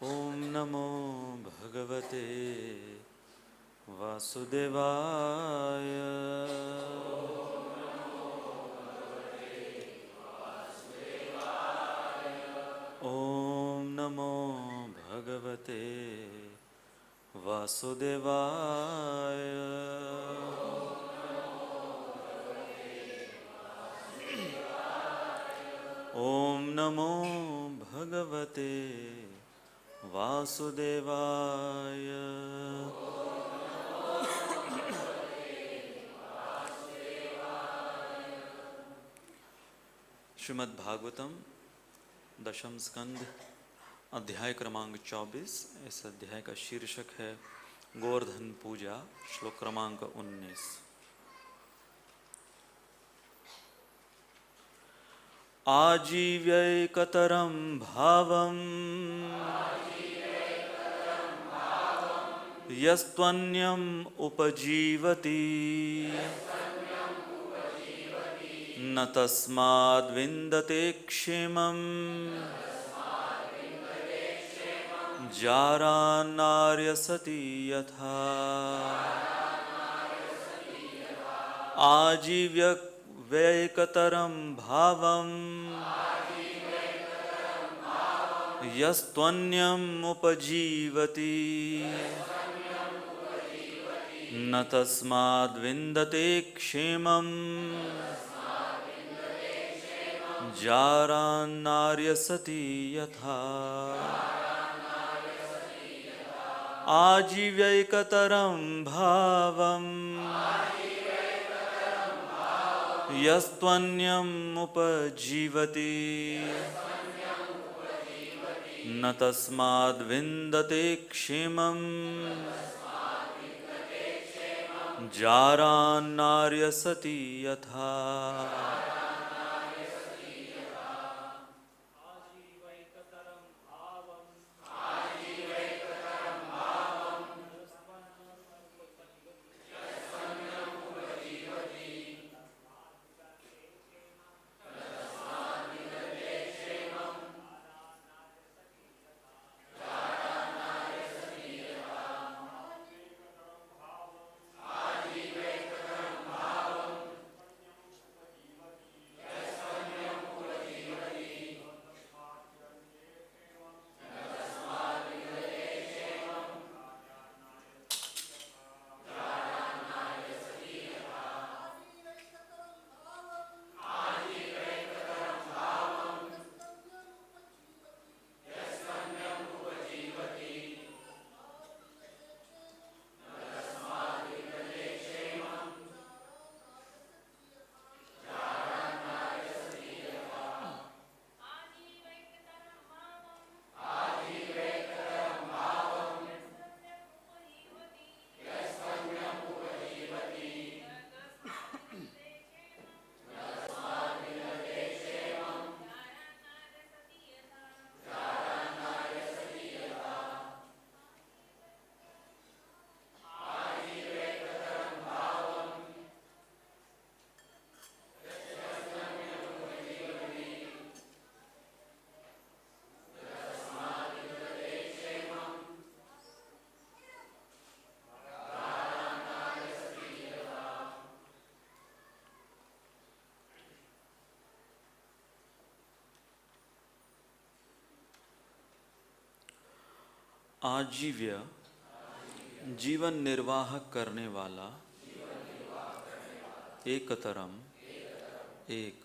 ओम नमो भगवते वासुदेवाय। ओम नमो भगवते वासुदेवाय। ओम नमो भगवते वासुदेवाय। श्रीमद् भागवतम दशम स्कंद अध्याय क्रमांक 24। इस अध्याय का शीर्षक है गोवर्धन पूजा। श्लोक क्रमांक 19। आजीव्यैकतरं भावं यस्त्वन्यम् उपजीवति न तस्माद्विन्दते क्षेमम् जारान्नार्यसति यथा। आजीव्यैकतरं भावं यस्त्वन्यम् उपजीवति न तस्माद्विन्दते क्षेमम् जारान्नार्यसति यथा। आजीव्यैकतरं भावं यस्त्वन्यम् उपजीवति न तस्माद्विन्दते क्षेमम् जारान्नार्यसति यथा। आजीव्य जीवन निर्वाह करने वाला, एकतरम एक,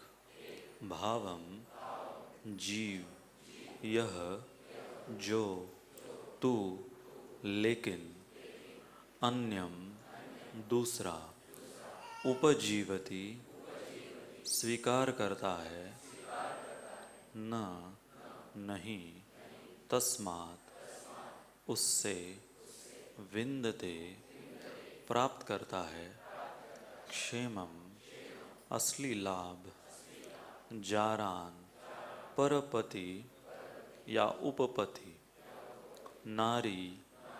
भावम जीव, यह जो तू, लेकिन, अन्यम दूसरा, उपजीवती स्वीकार करता है, न नहीं, तस्मात् उससे, विन्दते प्राप्त करता है, क्षेमम असली लाभ, जारान परपति या उपपति, नारी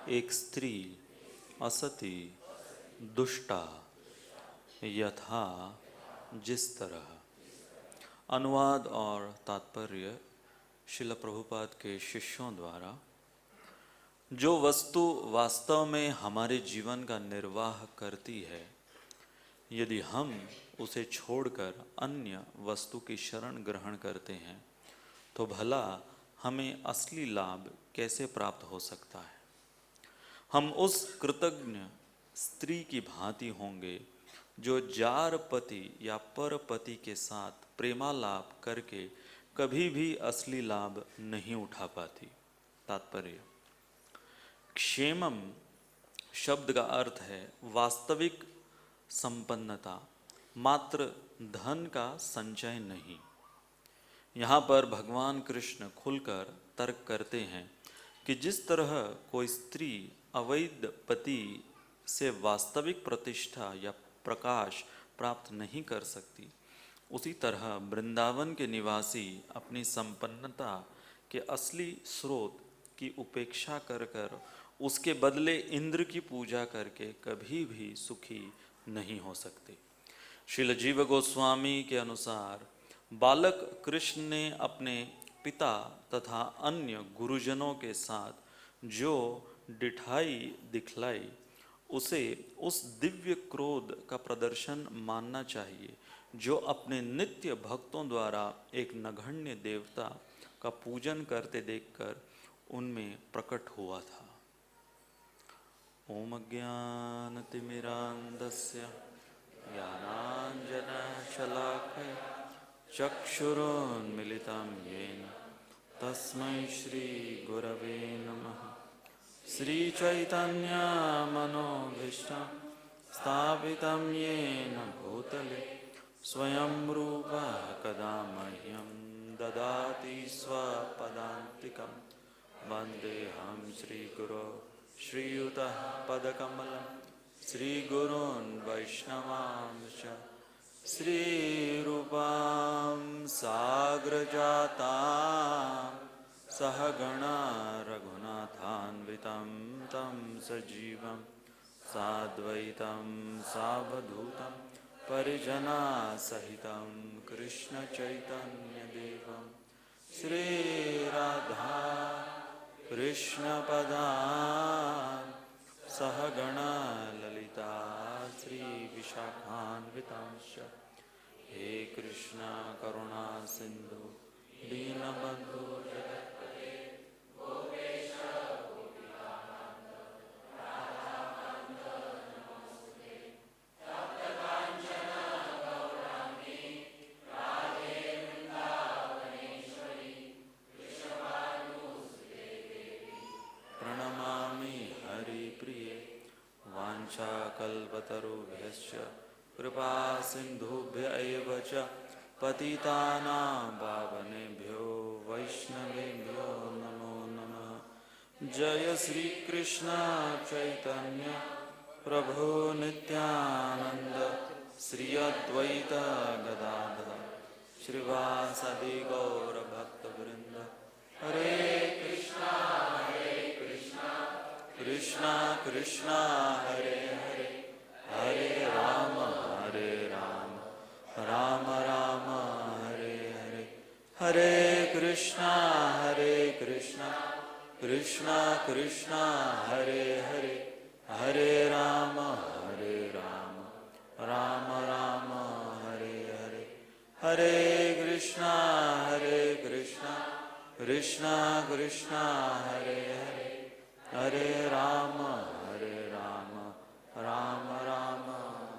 एक स्त्री, असति दुष्टा, यथा जिस तरह। अनुवाद और तात्पर्य श्रील प्रभुपाद के शिष्यों द्वारा। जो वस्तु वास्तव में हमारे जीवन का निर्वाह करती है, यदि हम उसे छोड़कर अन्य वस्तु की शरण ग्रहण करते हैं तो भला हमें असली लाभ कैसे प्राप्त हो सकता है। हम उस कृतज्ञ स्त्री की भांति होंगे जो जार पति या पर पति के साथ प्रेमालाप करके कभी भी असली लाभ नहीं उठा पाती। तात्पर्य, क्षेमम शब्द का अर्थ है वास्तविक संपन्नता, मात्र धन का संचय नहीं। यहाँ पर भगवान कृष्ण खुलकर तर्क करते हैं कि जिस तरह कोई स्त्री अवैध पति से वास्तविक प्रतिष्ठा या प्रकाश प्राप्त नहीं कर सकती, उसी तरह वृंदावन के निवासी अपनी संपन्नता के असली स्रोत की उपेक्षा कर कर उसके बदले इंद्र की पूजा करके कभी भी सुखी नहीं हो सकते। श्रील जीव गोस्वामी के अनुसार बालक कृष्ण ने अपने पिता तथा अन्य गुरुजनों के साथ जो डिठाई दिखलाई, उसे उस दिव्य क्रोध का प्रदर्शन मानना चाहिए जो अपने नित्य भक्तों द्वारा एक नगण्य देवता का पूजन करते देखकर उनमें प्रकट हुआ था। ओम ज्ञानतिमिरान्धस्य ज्ञानाञ्जनशलाकया चक्षुरुन्मिलितं येन तस्मै श्रीगुरवे नमः। श्रीचैतन्यमनोभीष्टं स्थापितं येन भूतले स्वयं रूपः कदा मह्यं ददाति स्वपदान्तिकं। वन्देऽहं श्रीगुरो श्रीयुतः पदकमलं श्रीगुरून् वैष्णवांश्च श्रीरूपां साग्रजातां सहगणा रघुनाथान्वितं तं सजीवं साद्वैतं सावधूतं परिजनासहितं कृष्णचैतन्यदेवं श्रीराधा कृष्णपदान् सहगणा ललिता श्रीविशाखान्वितांश्च। हे कृष्णा करुणा सिन्धु दीनबन्धु जगत्पते गोपेश गोपिकान्त राधाकान्त नमोस्तुते। तप्तकाञ्चन गौराङ्गी राधे वृन्दावनेश्वरी वृषभानुसुते देवी प्रणमामि हरिप्रिये। वाञ्छाकल्पतरुभ्यश्च कृपा सिन्धुभ्य एव च पतितानां पावनेभ्यो वैष्णवेभ्यो नमो नमः। जय श्री कृष्ण चैतन्य प्रभु नित्यानंद श्री अद्वैत गदाधर श्रीवासदि गौर भक्तवृंद। हरे कृष्णा कृष्णा कृष्णा हरे हरे, हरे राम राम राम हरे हरे। हरे कृष्णा कृष्णा कृष्णा हरे हरे, हरे राम राम राम हरे हरे। हरे कृष्णा कृष्णा कृष्णा हरे हरे, हरे राम राम राम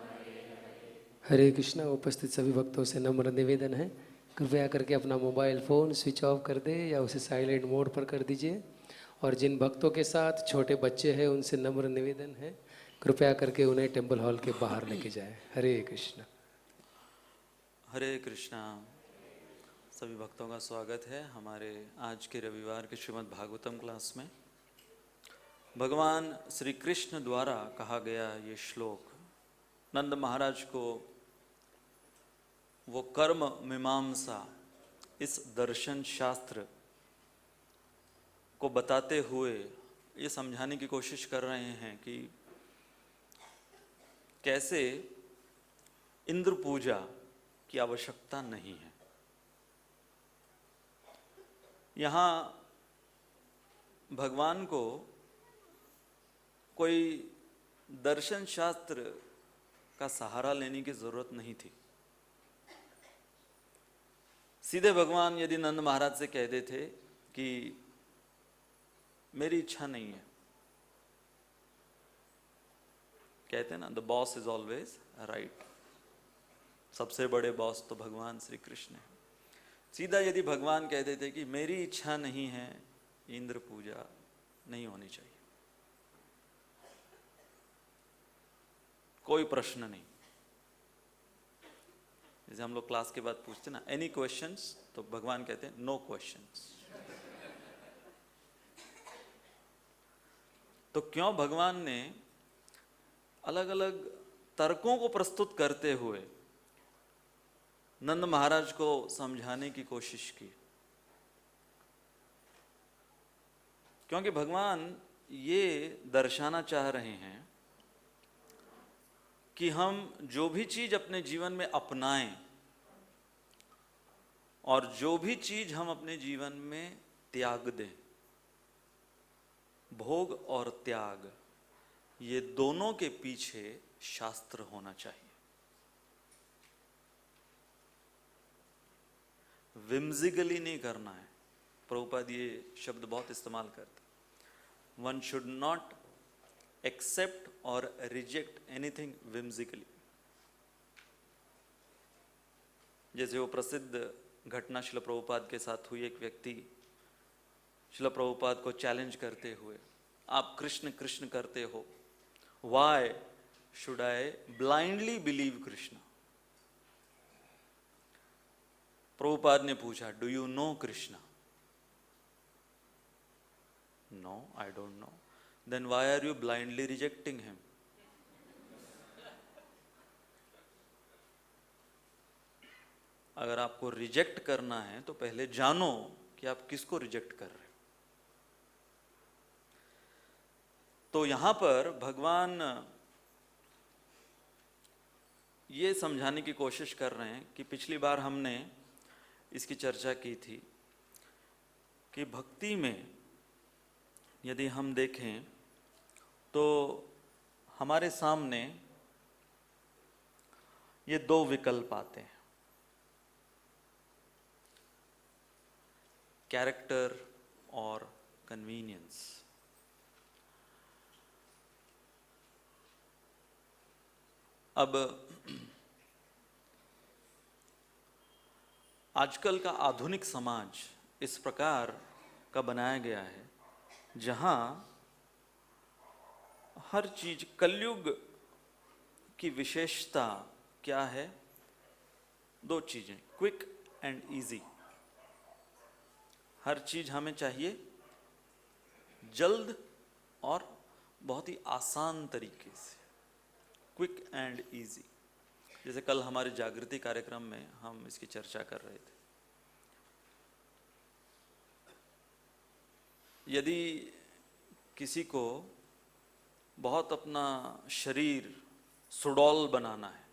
हरे हरे। हरे कृष्णा। उपस्थित सभी भक्तों से नम्र निवेदन है, कृपया करके अपना मोबाइल फ़ोन स्विच ऑफ कर दे या उसे साइलेंट मोड पर कर दीजिए। और जिन भक्तों के साथ छोटे बच्चे हैं उनसे नम्र निवेदन है, कृपया करके उन्हें टेम्पल हॉल के बाहर लेके जाए। हरे कृष्णा। हरे कृष्णा। सभी भक्तों का स्वागत है हमारे आज के रविवार के श्रीमद् भागवतम क्लास में। भगवान श्री कृष्ण द्वारा कहा गया ये श्लोक नंद महाराज को वो कर्म मीमांसा इस दर्शन शास्त्र को बताते हुए ये समझाने की कोशिश कर रहे हैं कि कैसे इंद्र पूजा की आवश्यकता नहीं है। यहाँ भगवान को कोई दर्शन शास्त्र का सहारा लेने की जरूरत नहीं थी। सीधे भगवान यदि नंद महाराज से कह देते कि मेरी इच्छा नहीं है, कहते हैं ना, the boss is always right. सबसे बड़े बॉस तो भगवान श्री कृष्ण है। सीधा यदि भगवान कह देते कि मेरी इच्छा नहीं है, इंद्र पूजा नहीं होनी चाहिए, कोई प्रश्न नहीं। जैसे हम लोग क्लास के बाद पूछते ना, एनी क्वेश्चंस, तो भगवान कहते हैं नो क्वेश्चंस। तो क्यों भगवान ने अलग अलग तर्कों को प्रस्तुत करते हुए नंद महाराज को समझाने की कोशिश की? क्योंकि भगवान ये दर्शाना चाह रहे हैं कि हम जो भी चीज अपने जीवन में अपनाएं और जो भी चीज हम अपने जीवन में त्याग दें, भोग और त्याग, ये दोनों के पीछे शास्त्र होना चाहिए। विम्जिकली नहीं करना है। प्रभुपाद ये शब्द बहुत इस्तेमाल करते। वन शुड नॉट एक्सेप्ट और रिजेक्ट एनीथिंग विम्जिकली। जैसे वो प्रसिद्ध घटना शिल प्रभुपाद के साथ हुई, एक व्यक्ति शिल प्रभुपाद को चैलेंज करते हुए, आप कृष्ण कृष्ण करते हो, why should I blindly believe Krishna? Prabhupada ने पूछा, do you know Krishna? No, I don't know. Then why are you blindly rejecting him? अगर आपको रिजेक्ट करना है तो पहले जानो कि आप किसको रिजेक्ट कर रहे हो। तो यहां पर भगवान ये समझाने की कोशिश कर रहे हैं कि पिछली बार हमने इसकी चर्चा की थी कि भक्ति में यदि हम देखें तो हमारे सामने ये दो विकल्प आते हैं, कैरेक्टर और कन्वीनियंस। अब आजकल का आधुनिक समाज इस प्रकार का बनाया गया है जहां हर चीज, कलयुग की विशेषता क्या है? दो चीजें, क्विक एंड इजी। हर चीज हमें चाहिए जल्द और बहुत ही आसान तरीके से, क्विक एंड इजी। जैसे कल हमारे जागृति कार्यक्रम में हम इसकी चर्चा कर रहे थे। यदि किसी को बहुत अपना शरीर सुडौल बनाना है,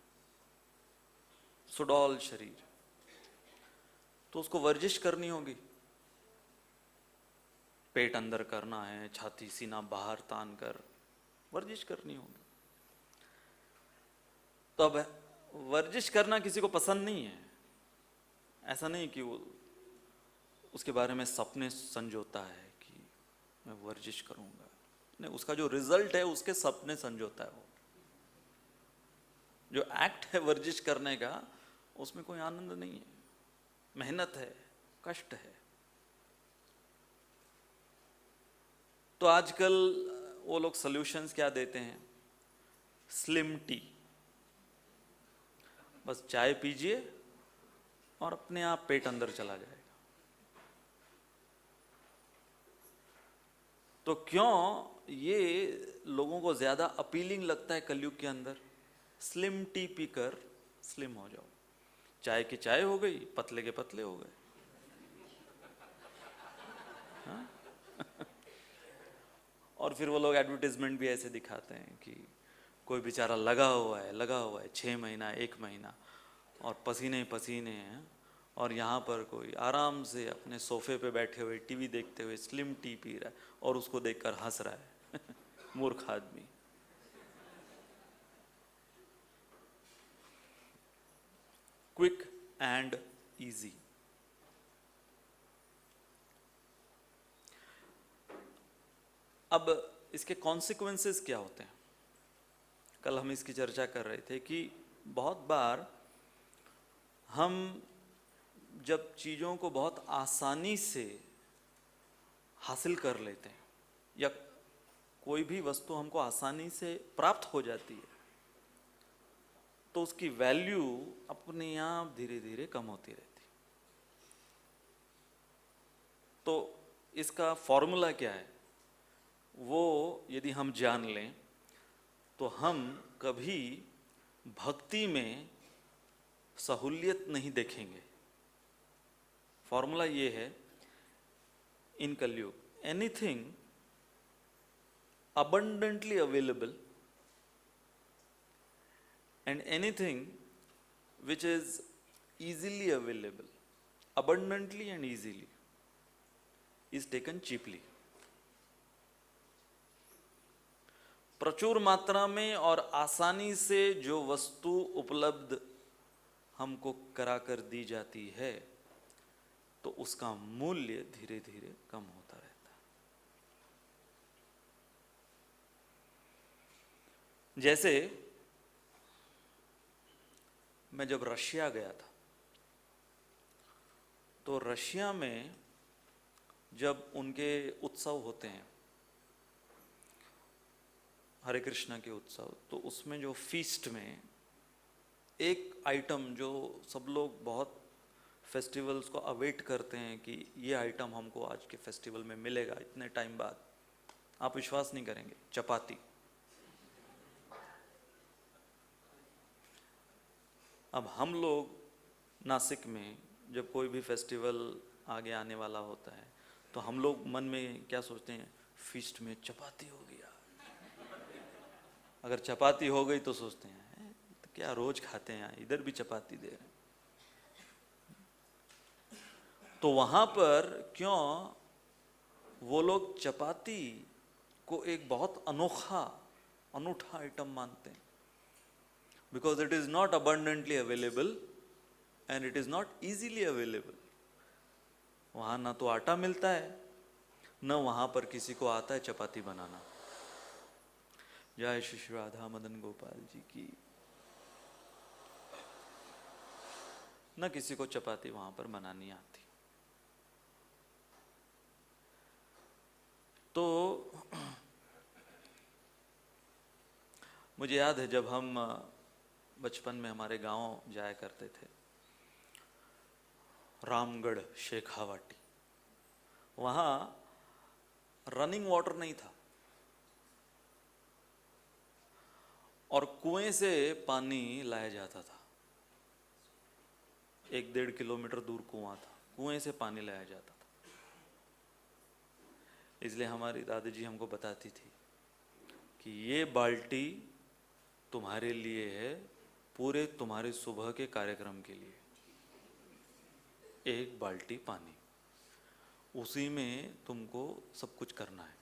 सुडौल शरीर, तो उसको वर्जिश करनी होगी। पेट अंदर करना है, छाती सीना बाहर तान कर वर्जिश करनी होगी। तो अब वर्जिश करना किसी को पसंद नहीं है। ऐसा नहीं कि वो उसके बारे में सपने संजोता है कि मैं वर्जिश करूंगा, नहीं, उसका जो रिजल्ट है उसके सपने संजोता है। वो जो एक्ट है वर्जिश करने का, उसमें कोई आनंद नहीं है, मेहनत है, कष्ट है। तो आजकल वो लोग सॉल्यूशंस क्या देते हैं? Slim tea. बस चाय पीजिए और अपने आप पेट अंदर चला जाएगा। तो क्यों ये लोगों को ज्यादा अपीलिंग लगता है कलयुग के अंदर? स्लिम टी पीकर स्लिम हो जाओ। चाय की चाय हो गई, पतले के पतले हो गए। हाँ? और फिर वो लोग एडवर्टाइजमेंट भी ऐसे दिखाते हैं कि कोई बेचारा लगा हुआ है 6 महीना 1 महीना और पसीने ही पसीने हैं, और यहाँ पर कोई आराम से अपने सोफे पे बैठे हुए टीवी देखते हुए स्लिम टी पी रहा है और उसको देखकर हंस रहा है। मूर्ख आदमी। Quick and easy. अब इसके कॉन्सिक्वेंसेस क्या होते हैं? कल हम इसकी चर्चा कर रहे थे कि बहुत बार हम जब चीज़ों को बहुत आसानी से हासिल कर लेते हैं या कोई भी वस्तु हमको आसानी से प्राप्त हो जाती है तो उसकी वैल्यू अपने आप धीरे धीरे कम होती रहती। तो इसका फॉर्मूला क्या है वो यदि हम जान लें तो हम कभी भक्ति में सहूलियत नहीं देखेंगे। फॉर्मूला ये है इन कलयुग, anything abundantly available and anything which is easily available, abundantly and easily, is taken cheaply. प्रचुर मात्रा में और आसानी से जो वस्तु उपलब्ध हमको करा कर दी जाती है तो उसका मूल्य धीरे धीरे कम होता रहता है। जैसे मैं जब रशिया गया था तो रशिया में जब उनके उत्सव होते हैं, हरे कृष्णा के उत्सव, तो उसमें जो फीस्ट में एक आइटम जो सब लोग बहुत फेस्टिवल्स को अवेट करते हैं कि ये आइटम हमको आज के फेस्टिवल में मिलेगा इतने टाइम बाद, आप विश्वास नहीं करेंगे, चपाती। अब हम लोग नासिक में जब कोई भी फेस्टिवल आगे आने वाला होता है तो हम लोग मन में क्या सोचते हैं, फीस्ट में चपाती हो गया। अगर चपाती हो गई तो सोचते हैं तो क्या रोज खाते हैं, इधर भी चपाती दे रहे हैं। तो वहां पर क्यों वो लोग चपाती को एक बहुत अनूठा आइटम मानते हैं? Because it is not abundantly available and it is not easily available. वहां ना तो आटा मिलता है, न वहां पर किसी को आता है चपाती बनाना। जय श्री राधा मदन गोपाल जी की। न किसी को चपाती वहां पर बनानी आती। तो मुझे याद है जब हम बचपन में हमारे गांव जाया करते थे, रामगढ़ शेखावाटी, वहां रनिंग वाटर नहीं था और कुएं से पानी लाया जाता था। 1-1.5 किलोमीटर दूर कुआं था, कुएं से पानी लाया जाता था। इसलिए हमारी दादी हमको बताती थी कि ये बाल्टी तुम्हारे लिए है, पूरे तुम्हारे सुबह के कार्यक्रम के लिए। एक बाल्टी पानी, उसी में तुमको सब कुछ करना है।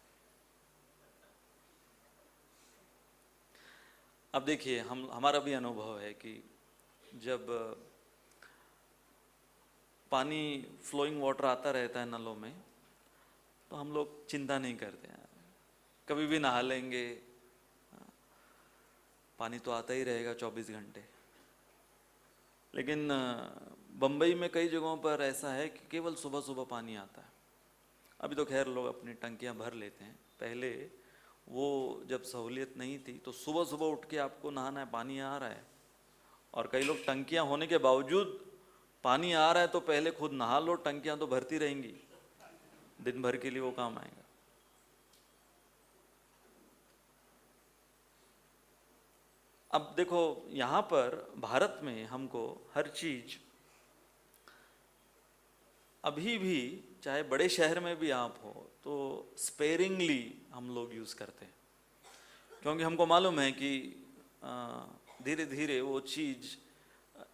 अब देखिए, हमारा भी अनुभव है कि जब पानी फ्लोइंग वाटर आता रहता है नलों में तो हम लोग चिंता नहीं करते हैं, कभी भी नहा लेंगे, पानी तो आता ही रहेगा 24 घंटे। लेकिन बम्बई में कई जगहों पर ऐसा है कि केवल सुबह सुबह पानी आता है। अभी तो खैर लोग अपनी टंकियां भर लेते हैं, पहले वो जब सहूलियत नहीं थी तो सुबह सुबह उठ के आपको नहाना है, पानी आ रहा है। और कई लोग टंकियां होने के बावजूद पानी आ रहा है तो पहले खुद नहा लो, टंकियां तो भरती रहेंगी, दिन भर के लिए वो काम आएगा। अब देखो, यहां पर भारत में हमको हर चीज अभी भी, चाहे बड़े शहर में भी आप हो, तो स्पेरिंगली हम लोग यूज करते हैं, क्योंकि हमको मालूम है कि धीरे धीरे वो चीज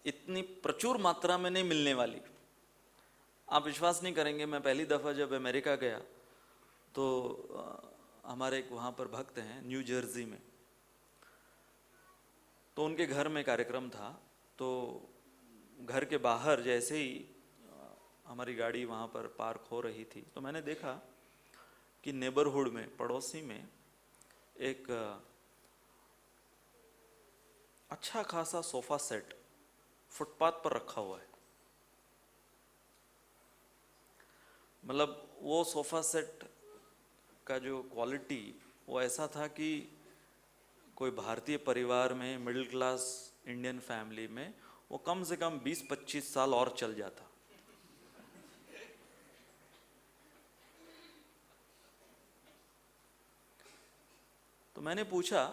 इतनी प्रचुर मात्रा में नहीं मिलने वाली। आप विश्वास नहीं करेंगे, मैं पहली दफा जब अमेरिका गया तो हमारे एक वहाँ पर भक्त हैं न्यू जर्सी में, तो उनके घर में कार्यक्रम था। तो घर के बाहर जैसे ही हमारी गाड़ी वहाँ पर पार्क हो रही थी तो मैंने देखा कि नेबरहुड में, पड़ोसी में एक अच्छा खासा सोफा सेट फुटपाथ पर रखा हुआ है। मतलब वो सोफा सेट का जो क्वालिटी वो ऐसा था कि कोई भारतीय परिवार में, मिडिल क्लास इंडियन फैमिली में वो कम से कम 20-25 साल और चल जाता। तो मैंने पूछा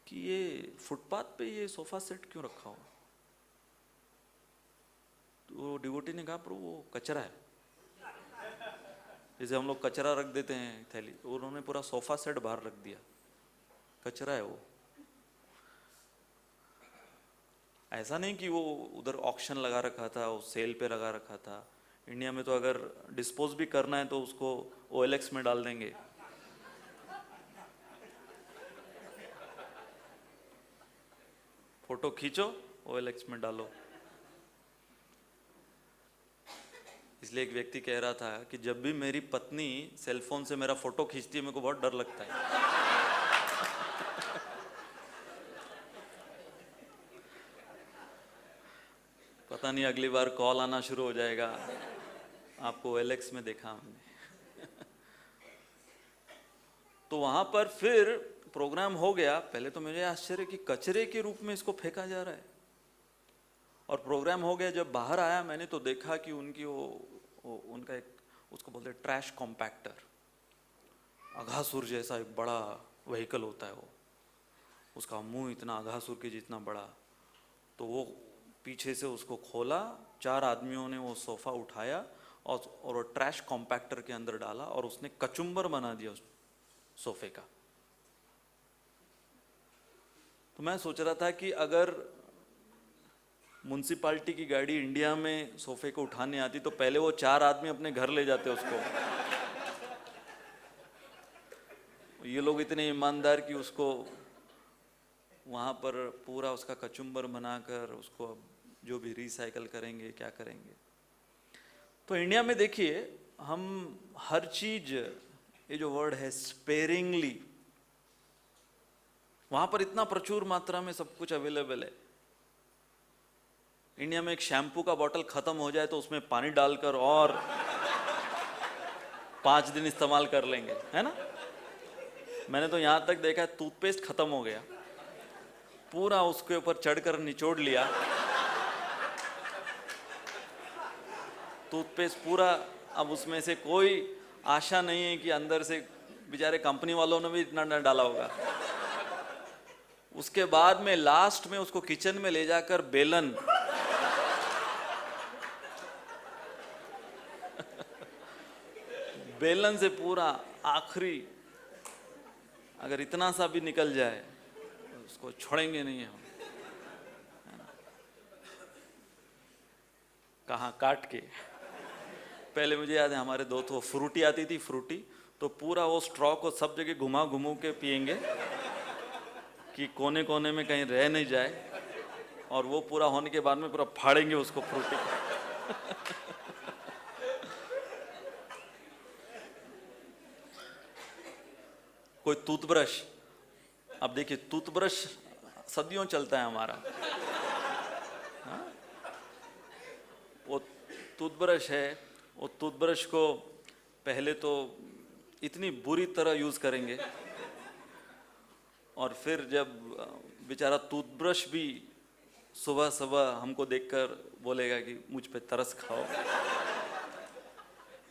कि ये फुटपाथ पे ये सोफा सेट क्यों रखा हुआ? तो डिवोटी ने कहा प्रभु वो कचरा है, जैसे हम लोग कचरा रख देते हैं थैली, तो उन्होंने पूरा सोफा सेट बाहर रख दिया, कचरा है वो। ऐसा नहीं कि वो उधर ऑक्शन लगा रखा था, वो सेल पे लगा रखा था। इंडिया में तो अगर डिस्पोज भी करना है तो उसको OLX में डाल देंगे। फोटो खींचो OLX में डालो। इसलिए एक व्यक्ति कह रहा था कि जब भी मेरी पत्नी सेलफोन से मेरा फोटो खींचती है मेरे को बहुत डर लगता है। पता नहीं अगली बार कॉल आना शुरू हो जाएगा, आपको OLX में देखा हमने। तो वहां पर फिर प्रोग्राम हो गया। पहले तो मुझे आश्चर्य कि कचरे के रूप में इसको फेंका जा रहा है। और प्रोग्राम हो गया, जब बाहर आया मैंने तो देखा कि उनकी उनका एक, उसको बोलते हैं ट्रैश कॉम्पैक्टर, अघासुर जैसा एक बड़ा व्हीकल होता है वो, उसका मुंह इतना अघासुर के जितना बड़ा। तो वो पीछे से उसको खोला, 4 आदमियों ने वो सोफा उठाया और ट्रैश कॉम्पैक्टर के अंदर डाला और उसने कचुम्बर बना दिया उस सोफे का। तो मैं सोच रहा था कि अगर म्युनिसिपैलिटी की गाड़ी इंडिया में सोफे को उठाने आती तो पहले वो 4 आदमी अपने घर ले जाते उसको। ये लोग इतने ईमानदार कि उसको वहाँ पर पूरा उसका कचुम्बर बनाकर उसको अब जो भी रिसाइकल करेंगे, क्या करेंगे। तो इंडिया में देखिए हम हर चीज, ये जो वर्ड है स्पेरिंगली, वहाँ पर इतना प्रचुर मात्रा में सब कुछ अवेलेबल है। इंडिया में एक शैम्पू का बोतल खत्म हो जाए तो उसमें पानी डालकर और 5 दिन इस्तेमाल कर लेंगे, है ना। मैंने तो यहाँ तक देखा है टूथपेस्ट खत्म हो गया, पूरा उसके ऊपर चढ़कर निचोड़ लिया टूथपेस्ट पूरा। अब उसमें से कोई आशा नहीं है कि अंदर से बेचारे कंपनी वालों ने भी इतना न डाला होगा। उसके बाद में लास्ट में उसको किचन में ले जाकर बेलन बेलन से पूरा आखिरी अगर इतना सा भी निकल जाए तो उसको छोड़ेंगे नहीं हम, कहाँ काट के। पहले मुझे याद है हमारे दोस्त वो फ्रूटी आती थी, फ्रूटी, तो पूरा वो स्ट्रॉ को सब जगह घुमा घुमा के पिएंगे कि कोने कोने में कहीं रह नहीं जाए, और वो पूरा होने के बाद में पूरा फाड़ेंगे उसको फ्रूटी को। कोई टूथब्रश, अब देखिए टूथब्रश सदियों चलता है हमारा, हाँ? वो टूथब्रश है, वो टूथब्रश को पहले तो इतनी बुरी तरह यूज करेंगे और फिर जब बेचारा टूथब्रश भी सुबह सुबह हमको देखकर बोलेगा कि मुझ पे तरस खाओ,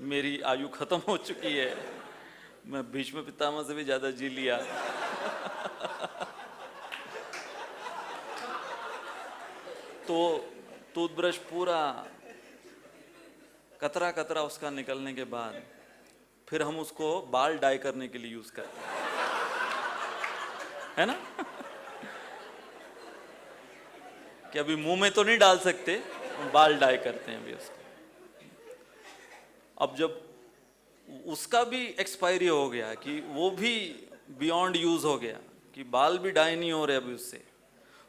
मेरी आयु खत्म हो चुकी है, मैं भीष्म पितामह से भी ज्यादा जी लिया। तो टूथब्रश पूरा कतरा कतरा उसका निकलने के बाद फिर हम उसको बाल डाई करने के लिए यूज करते हैं, है ना। कि अभी मुंह में तो नहीं डाल सकते, बाल डाई करते हैं अभी उसको। अब जब उसका भी एक्सपायरी हो गया, कि वो भी बियॉन्ड यूज हो गया, कि बाल भी डाई नहीं हो रहे अभी उससे,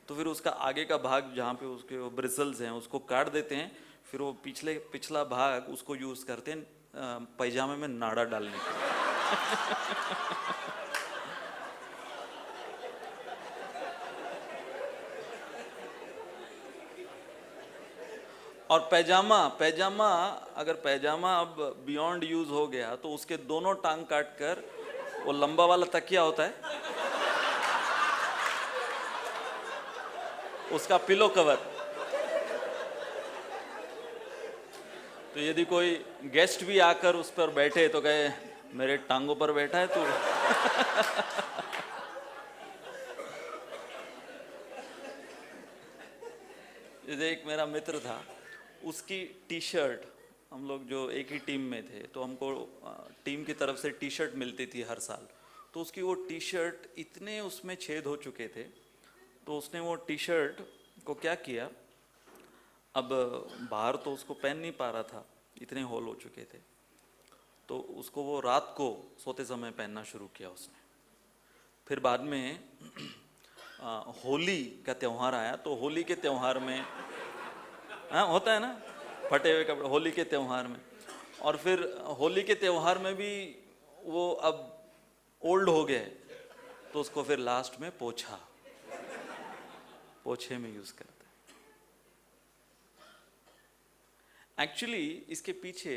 तो फिर उसका आगे का भाग जहाँ पे उसके वो ब्रिसल्स हैं उसको काट देते हैं, फिर वो पिछला भाग उसको यूज करते हैं पैजामे में नाड़ा डालने के लिए। और पैजामा पैजामा अगर पैजामा अब बियॉन्ड यूज हो गया तो उसके दोनों टांग काट कर वो लंबा वाला तकिया होता है उसका पिलो कवर, तो यदि कोई गेस्ट भी आकर उस पर बैठे तो कहे मेरे टांगों पर बैठा है तू। जैसे एक मेरा मित्र था, उसकी टी शर्ट, हम लोग जो एक ही टीम में थे तो हमको टीम की तरफ से टी शर्ट मिलती थी हर साल, तो उसकी वो टी शर्ट इतने उसमें छेद हो चुके थे, तो उसने वो टी शर्ट को क्या किया, अब बाहर तो उसको पहन नहीं पा रहा था, इतने होल हो चुके थे, तो उसको वो रात को सोते समय पहनना शुरू किया उसने। फिर बाद में होली का त्यौहार आया, तो होली के त्यौहार में होता है ना फटे हुए कपड़े, होली के त्यौहार में, और फिर होली के त्यौहार में भी वो अब ओल्ड हो गए, तो उसको फिर लास्ट में पोछे में यूज करते हैं। एक्चुअली इसके पीछे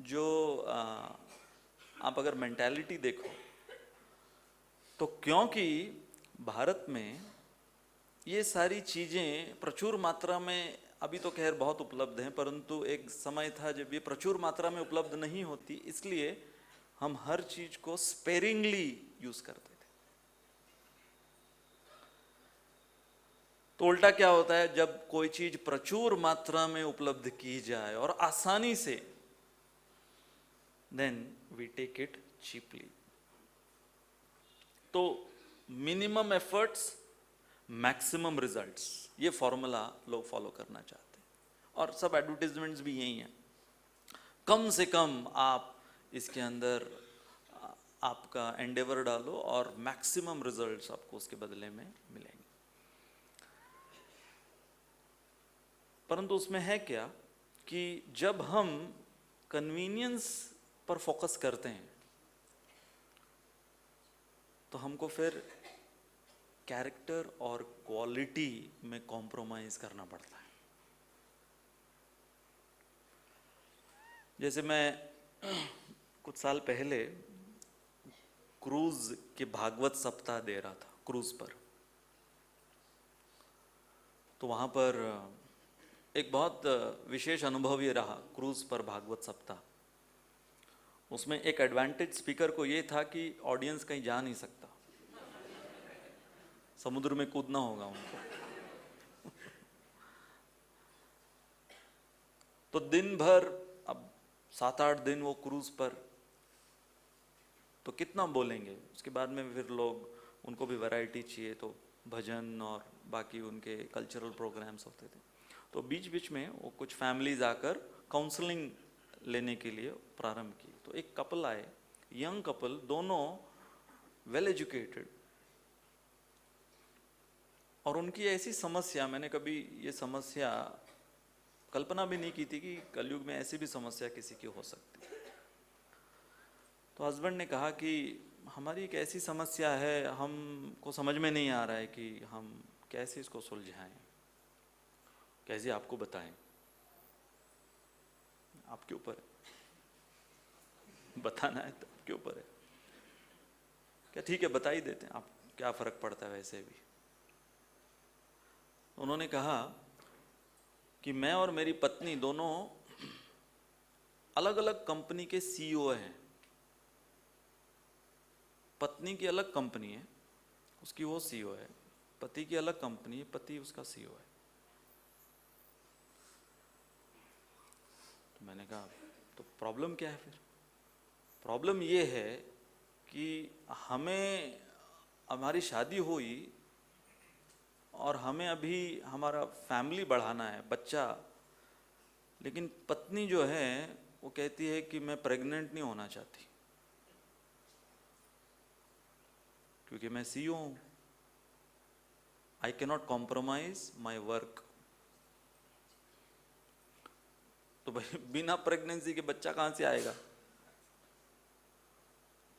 जो आप अगर मेंटालिटी देखो, तो क्योंकि भारत में ये सारी चीजें प्रचुर मात्रा में अभी तो खैर बहुत उपलब्ध हैं, परंतु एक समय था जब ये प्रचुर मात्रा में उपलब्ध नहीं होती, इसलिए हम हर चीज को स्पेरिंगली यूज करते थे। तो उल्टा क्या होता है, जब कोई चीज प्रचुर मात्रा में उपलब्ध की जाए और आसानी से, then we take it cheaply. तो मिनिमम एफर्ट्स मैक्सिमम रिजल्ट्स, ये फॉर्मूला लोग फॉलो करना चाहते हैं, और सब एडवर्टीजमेंट्स भी यही हैं। कम से कम आप इसके अंदर आपका एंडेवर डालो और मैक्सिमम रिजल्ट्स आपको उसके बदले में मिलेंगे। परंतु उसमें है क्या कि जब हम कन्वीनियंस पर फोकस करते हैं तो हमको फिर कैरेक्टर और क्वालिटी में कॉम्प्रोमाइज करना पड़ता है। जैसे मैं कुछ साल पहले क्रूज के भागवत सप्ताह दे रहा था क्रूज पर, तो वहां पर एक बहुत विशेष अनुभव ये रहा क्रूज पर भागवत सप्ताह। उसमें एक एडवांटेज स्पीकर को ये था कि ऑडियंस कहीं जा नहीं सकता, समुद्र में कूदना होगा उनको। तो दिन भर, अब 7-8 दिन वो क्रूज पर, तो कितना बोलेंगे, उसके बाद में फिर लोग, उनको भी वैरायटी चाहिए, तो भजन और बाकी उनके कल्चरल प्रोग्राम्स होते थे। तो बीच बीच में वो कुछ फैमिलीज आकर काउंसलिंग लेने के लिए प्रारंभ की। तो एक कपल आए, यंग कपल, दोनों वेल एजुकेटेड, और उनकी ऐसी समस्या, मैंने कभी ये समस्या कल्पना भी नहीं की थी कि कलयुग में ऐसी भी समस्या किसी की हो सकती है। तो हस्बैंड ने कहा कि हमारी एक ऐसी समस्या है, हमको समझ में नहीं आ रहा है कि हम कैसे इसको सुलझाएं, कैसे आपको बताएं, आपके ऊपर है, बताना है तो आपके ऊपर है। क्या ठीक है, बता ही देते हैं, आप क्या फर्क पड़ता है वैसे भी। उन्होंने कहा कि मैं और मेरी पत्नी दोनों अलग अलग कंपनी के सीईओ हैं। पत्नी की अलग कंपनी है, उसकी वो सीईओ है, पति की अलग कंपनी है, पति उसका सीईओ है। तो मैंने कहा तो प्रॉब्लम क्या है फिर? प्रॉब्लम ये है कि हमें, हमारी शादी हुई और हमें अभी हमारा फैमिली बढ़ाना है, बच्चा, लेकिन पत्नी जो है वो कहती है कि मैं प्रेग्नेंट नहीं होना चाहती क्योंकि मैं सीईओ हूं, I cannot compromise my work. तो भाई बिना प्रेगनेंसी के बच्चा कहां से आएगा?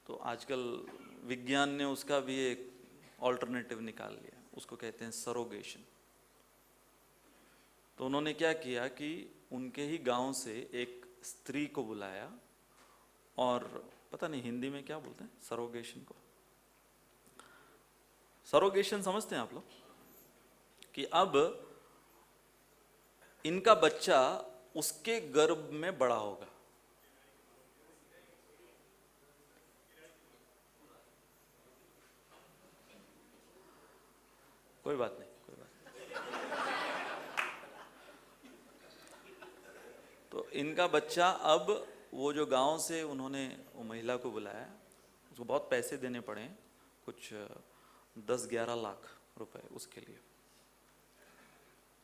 तो आजकल विज्ञान ने उसका भी एक ऑल्टरनेटिव निकाल लिया, उसको कहते हैं सरोगेशन। तो उन्होंने क्या किया कि उनके ही गांव से एक स्त्री को बुलाया, और पता नहीं हिंदी में क्या बोलते हैं सरोगेशन को, सरोगेशन समझते हैं आप लोग? कि अब इनका बच्चा उसके गर्भ में बड़ा होगा। कोई बात नहीं, कोई बात नहीं। तो इनका बच्चा अब, वो जो गांव से उन्होंने वो महिला को बुलाया, उसको बहुत पैसे देने पड़े, कुछ 10-11 लाख रुपए उसके लिए।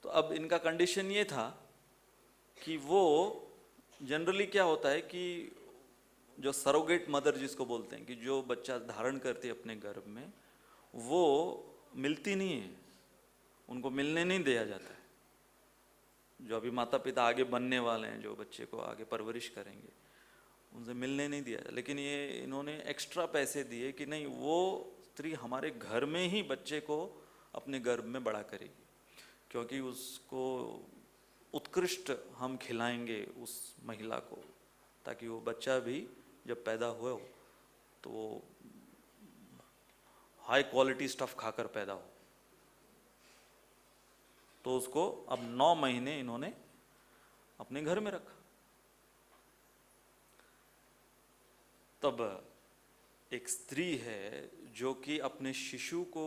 तो अब इनका कंडीशन ये था कि वो जनरली क्या होता है कि जो सरोगेट मदर जिसको बोलते हैं, कि जो बच्चा धारण करती है अपने गर्भ में, वो मिलती नहीं है, उनको मिलने नहीं दिया जाता है। जो अभी माता पिता आगे बनने वाले हैं, जो बच्चे को आगे परवरिश करेंगे, उनसे मिलने नहीं दिया। लेकिन ये इन्होंने एक्स्ट्रा पैसे दिए कि नहीं, वो स्त्री हमारे घर में ही बच्चे को अपने गर्भ में बड़ा करेगी, क्योंकि उसको उत्कृष्ट हम खिलाएंगे उस महिला को, ताकि वो बच्चा भी जब पैदा हुआ हो तो वो हाई क्वालिटी स्टफ खाकर पैदा हो। तो उसको अब 9 महीने इन्होंने अपने घर में रखा। तब एक स्त्री है जो कि अपने शिशु को,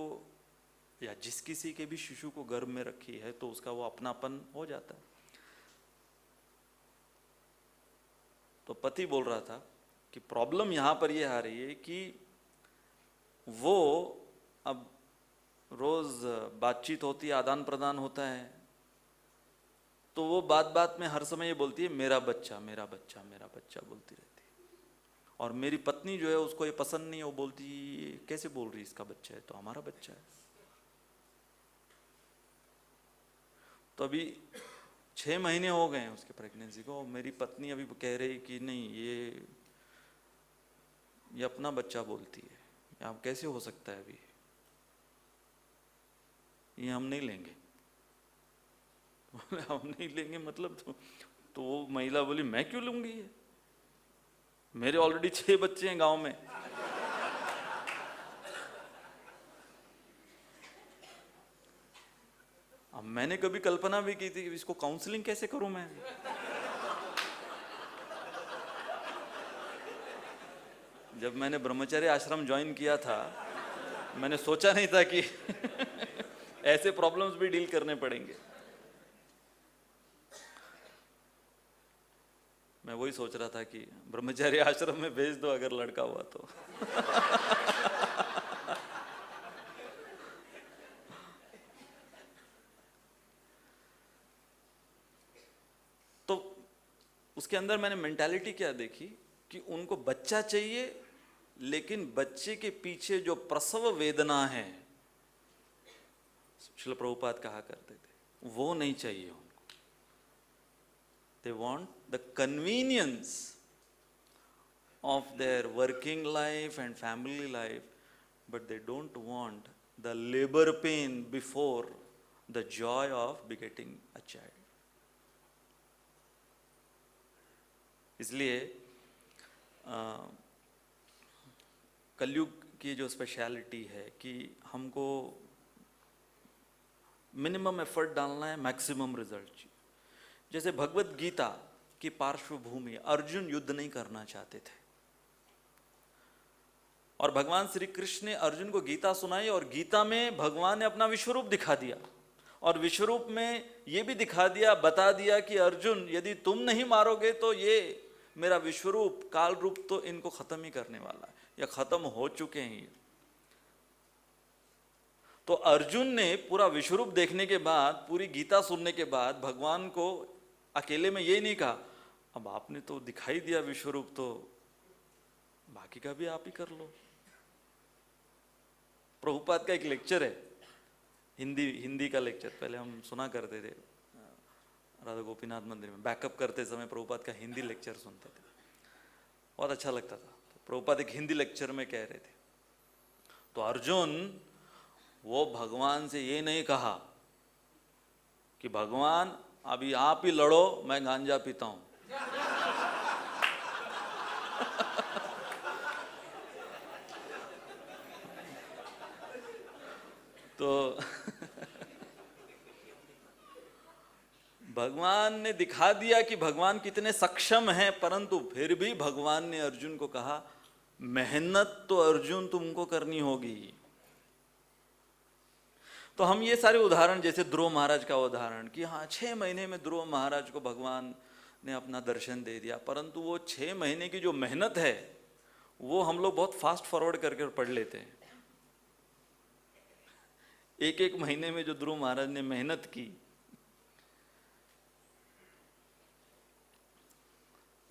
या जिस किसी के भी शिशु को गर्भ में रखी है, तो उसका वो अपनापन हो जाता है। तो पति बोल रहा था कि प्रॉब्लम यहां पर ये आ रही है कि वो अब रोज बातचीत होती है, आदान प्रदान होता है, तो वो बात बात में हर समय ये बोलती है मेरा बच्चा, मेरा बच्चा, मेरा बच्चा बोलती रहती है। और मेरी पत्नी जो है उसको ये पसंद नहीं है, वो बोलती है कैसे बोल रही, इसका बच्चा है तो हमारा बच्चा है। तो अभी 6 महीने हो गए हैं उसके प्रेगनेंसी को, मेरी पत्नी अभी कह रही कि नहीं, ये अपना बच्चा बोलती है, आप कैसे हो सकता है, अभी ये हम नहीं लेंगे। हम नहीं लेंगे मतलब? तो वो महिला बोली मैं क्यों लूंगी, ये मेरे ऑलरेडी 6 बच्चे हैं गांव में। अब मैंने कभी कल्पना भी की थी कि इसको काउंसलिंग कैसे करूं मैं। जब मैंने ब्रह्मचर्य आश्रम ज्वाइन किया था, मैंने सोचा नहीं था कि ऐसे प्रॉब्लम्स भी डील करने पड़ेंगे। मैं वही सोच रहा था कि ब्रह्मचर्य आश्रम में भेज दो अगर लड़का हुआ तो। तो उसके अंदर मैंने मेंटालिटी क्या देखी कि उनको बच्चा चाहिए, लेकिन बच्चे के पीछे जो प्रसव वेदना है, श्रील प्रभुपाद कहा करते थे, वो नहीं चाहिए उनको। They want the convenience of their working life and family life, but they don't want the labor pain before the joy of begetting a child. इसलिए कलयुग की जो स्पेशलिटी है कि हमको मिनिमम एफर्ट डालना है, मैक्सिमम रिजल्ट चाहिए। जैसे भगवत गीता की पार्श्वभूमि, अर्जुन युद्ध नहीं करना चाहते थे, और भगवान श्री कृष्ण ने अर्जुन को गीता सुनाई, और गीता में भगवान ने अपना विश्वरूप दिखा दिया, और विश्वरूप में ये भी दिखा दिया, बता दिया कि अर्जुन यदि तुम नहीं मारोगे तो ये मेरा विश्वरूप, काल रूप तो इनको खत्म ही करने वाला है, या खत्म हो चुके हैं। तो अर्जुन ने पूरा विश्वरूप देखने के बाद, पूरी गीता सुनने के बाद, भगवान को अकेले में ये नहीं कहा अब आपने तो दिखाई दिया विश्वरूप, तो बाकी का भी आप ही कर लो। प्रभुपाद का एक लेक्चर है, हिंदी का लेक्चर, पहले हम सुना करते थे राधा गोपीनाथ मंदिर में, बैकअप करते समय प्रभुपाद का हिंदी लेक्चर सुनते थे, बहुत अच्छा लगता था। तो प्रभुपाद एक हिंदी लेक्चर में कह रहे थे, तो अर्जुन वो भगवान से ये नहीं कहा कि भगवान अभी आप ही लड़ो, मैं गांजा पीता हूं। तो भगवान ने दिखा दिया कि भगवान कितने सक्षम हैं, परंतु फिर भी भगवान ने अर्जुन को कहा मेहनत तो अर्जुन तुमको करनी होगी। तो हम ये सारे उदाहरण, जैसे ध्रुव महाराज का उदाहरण कि हाँ 6 महीने में ध्रुव महाराज को भगवान ने अपना दर्शन दे दिया, परंतु वो 6 महीने की जो मेहनत है वो हम लोग बहुत फास्ट फॉरवर्ड करके पढ़ लेते हैं। एक महीने में जो ध्रुव महाराज ने मेहनत की,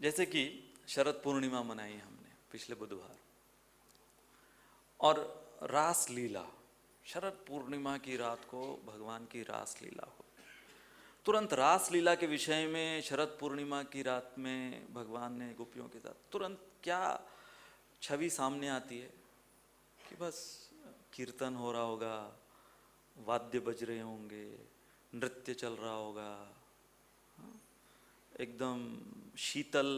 जैसे कि शरद पूर्णिमा मनाई हमने पिछले बुधवार, और रास लीला, शरद पूर्णिमा की रात को भगवान की रास लीला हो। तुरंत रास लीला के विषय में शरद पूर्णिमा की रात में भगवान ने गोपियों के साथ, तुरंत क्या छवि सामने आती है कि बस कीर्तन हो रहा होगा, वाद्य बज रहे होंगे, नृत्य चल रहा होगा, एकदम शीतल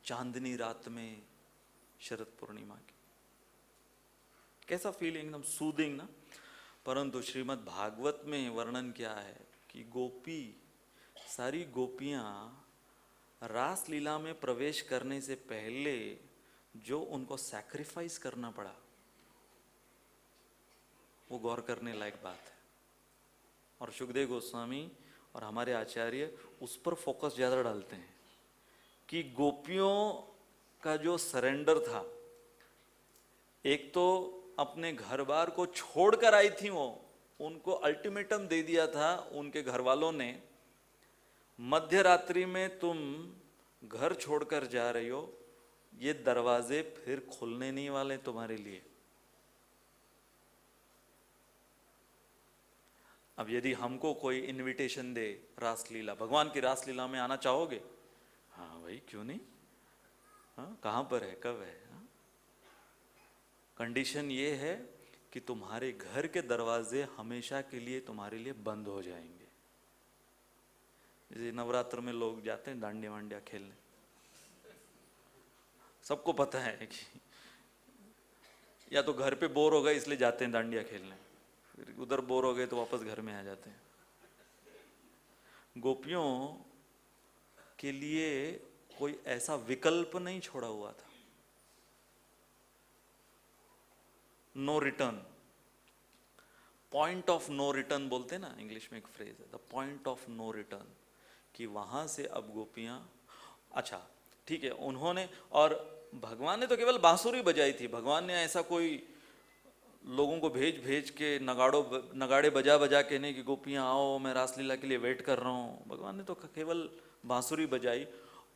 चांदनी रात में शरद पूर्णिमा की, कैसा फीलिंग, एकदम सूदिंग ना। परंतु श्रीमद् भागवत में वर्णन क्या है कि गोपी, सारी गोपियां रास लीला में प्रवेश करने से पहले जो उनको सैक्रिफाइस करना पड़ा, वो गौर करने लायक बात है। और सुखदेव गोस्वामी और हमारे आचार्य उस पर फोकस ज़्यादा डालते हैं कि गोपियों का जो सरेंडर था, एक तो अपने घर बार को छोड़कर आई थी, वो उनको अल्टीमेटम दे दिया था उनके घर वालों ने, मध्य रात्रि में तुम घर छोड़कर जा रही हो, ये दरवाजे फिर खुलने नहीं वाले तुम्हारे लिए। अब यदि हमको कोई इनविटेशन दे रासलीला, भगवान की रासलीला में आना चाहोगे? हाँ भाई क्यों नहीं, हाँ कहाँ पर है, कब है? हाँ? कंडीशन ये है कि तुम्हारे घर के दरवाजे हमेशा के लिए तुम्हारे लिए बंद हो जाएंगे। जैसे नवरात्र में लोग जाते हैं डांडिया वांडिया खेलने, सबको पता है कि या तो घर पे बोर हो गए इसलिए जाते हैं डांडिया खेलने, फिर उधर बोर हो गए तो वापस घर में आ जाते हैं। गोपियों के लिए कोई ऐसा विकल्प नहीं छोड़ा हुआ था, no return, point of no return बोलते ना, इंग्लिश में एक फ्रेज है, the point of no return, कि वहां से अब गोपियां, अच्छा ठीक है उन्होंने, और भगवान ने तो केवल बांसुरी बजाई थी, भगवान ने ऐसा कोई लोगों को भेज के नगाड़े बजा बजा के नहीं कि गोपियां आओ मैं रासलीला के लिए वेट कर रहा हूँ, भगवान ने तो केवल बांसुरी बजाई,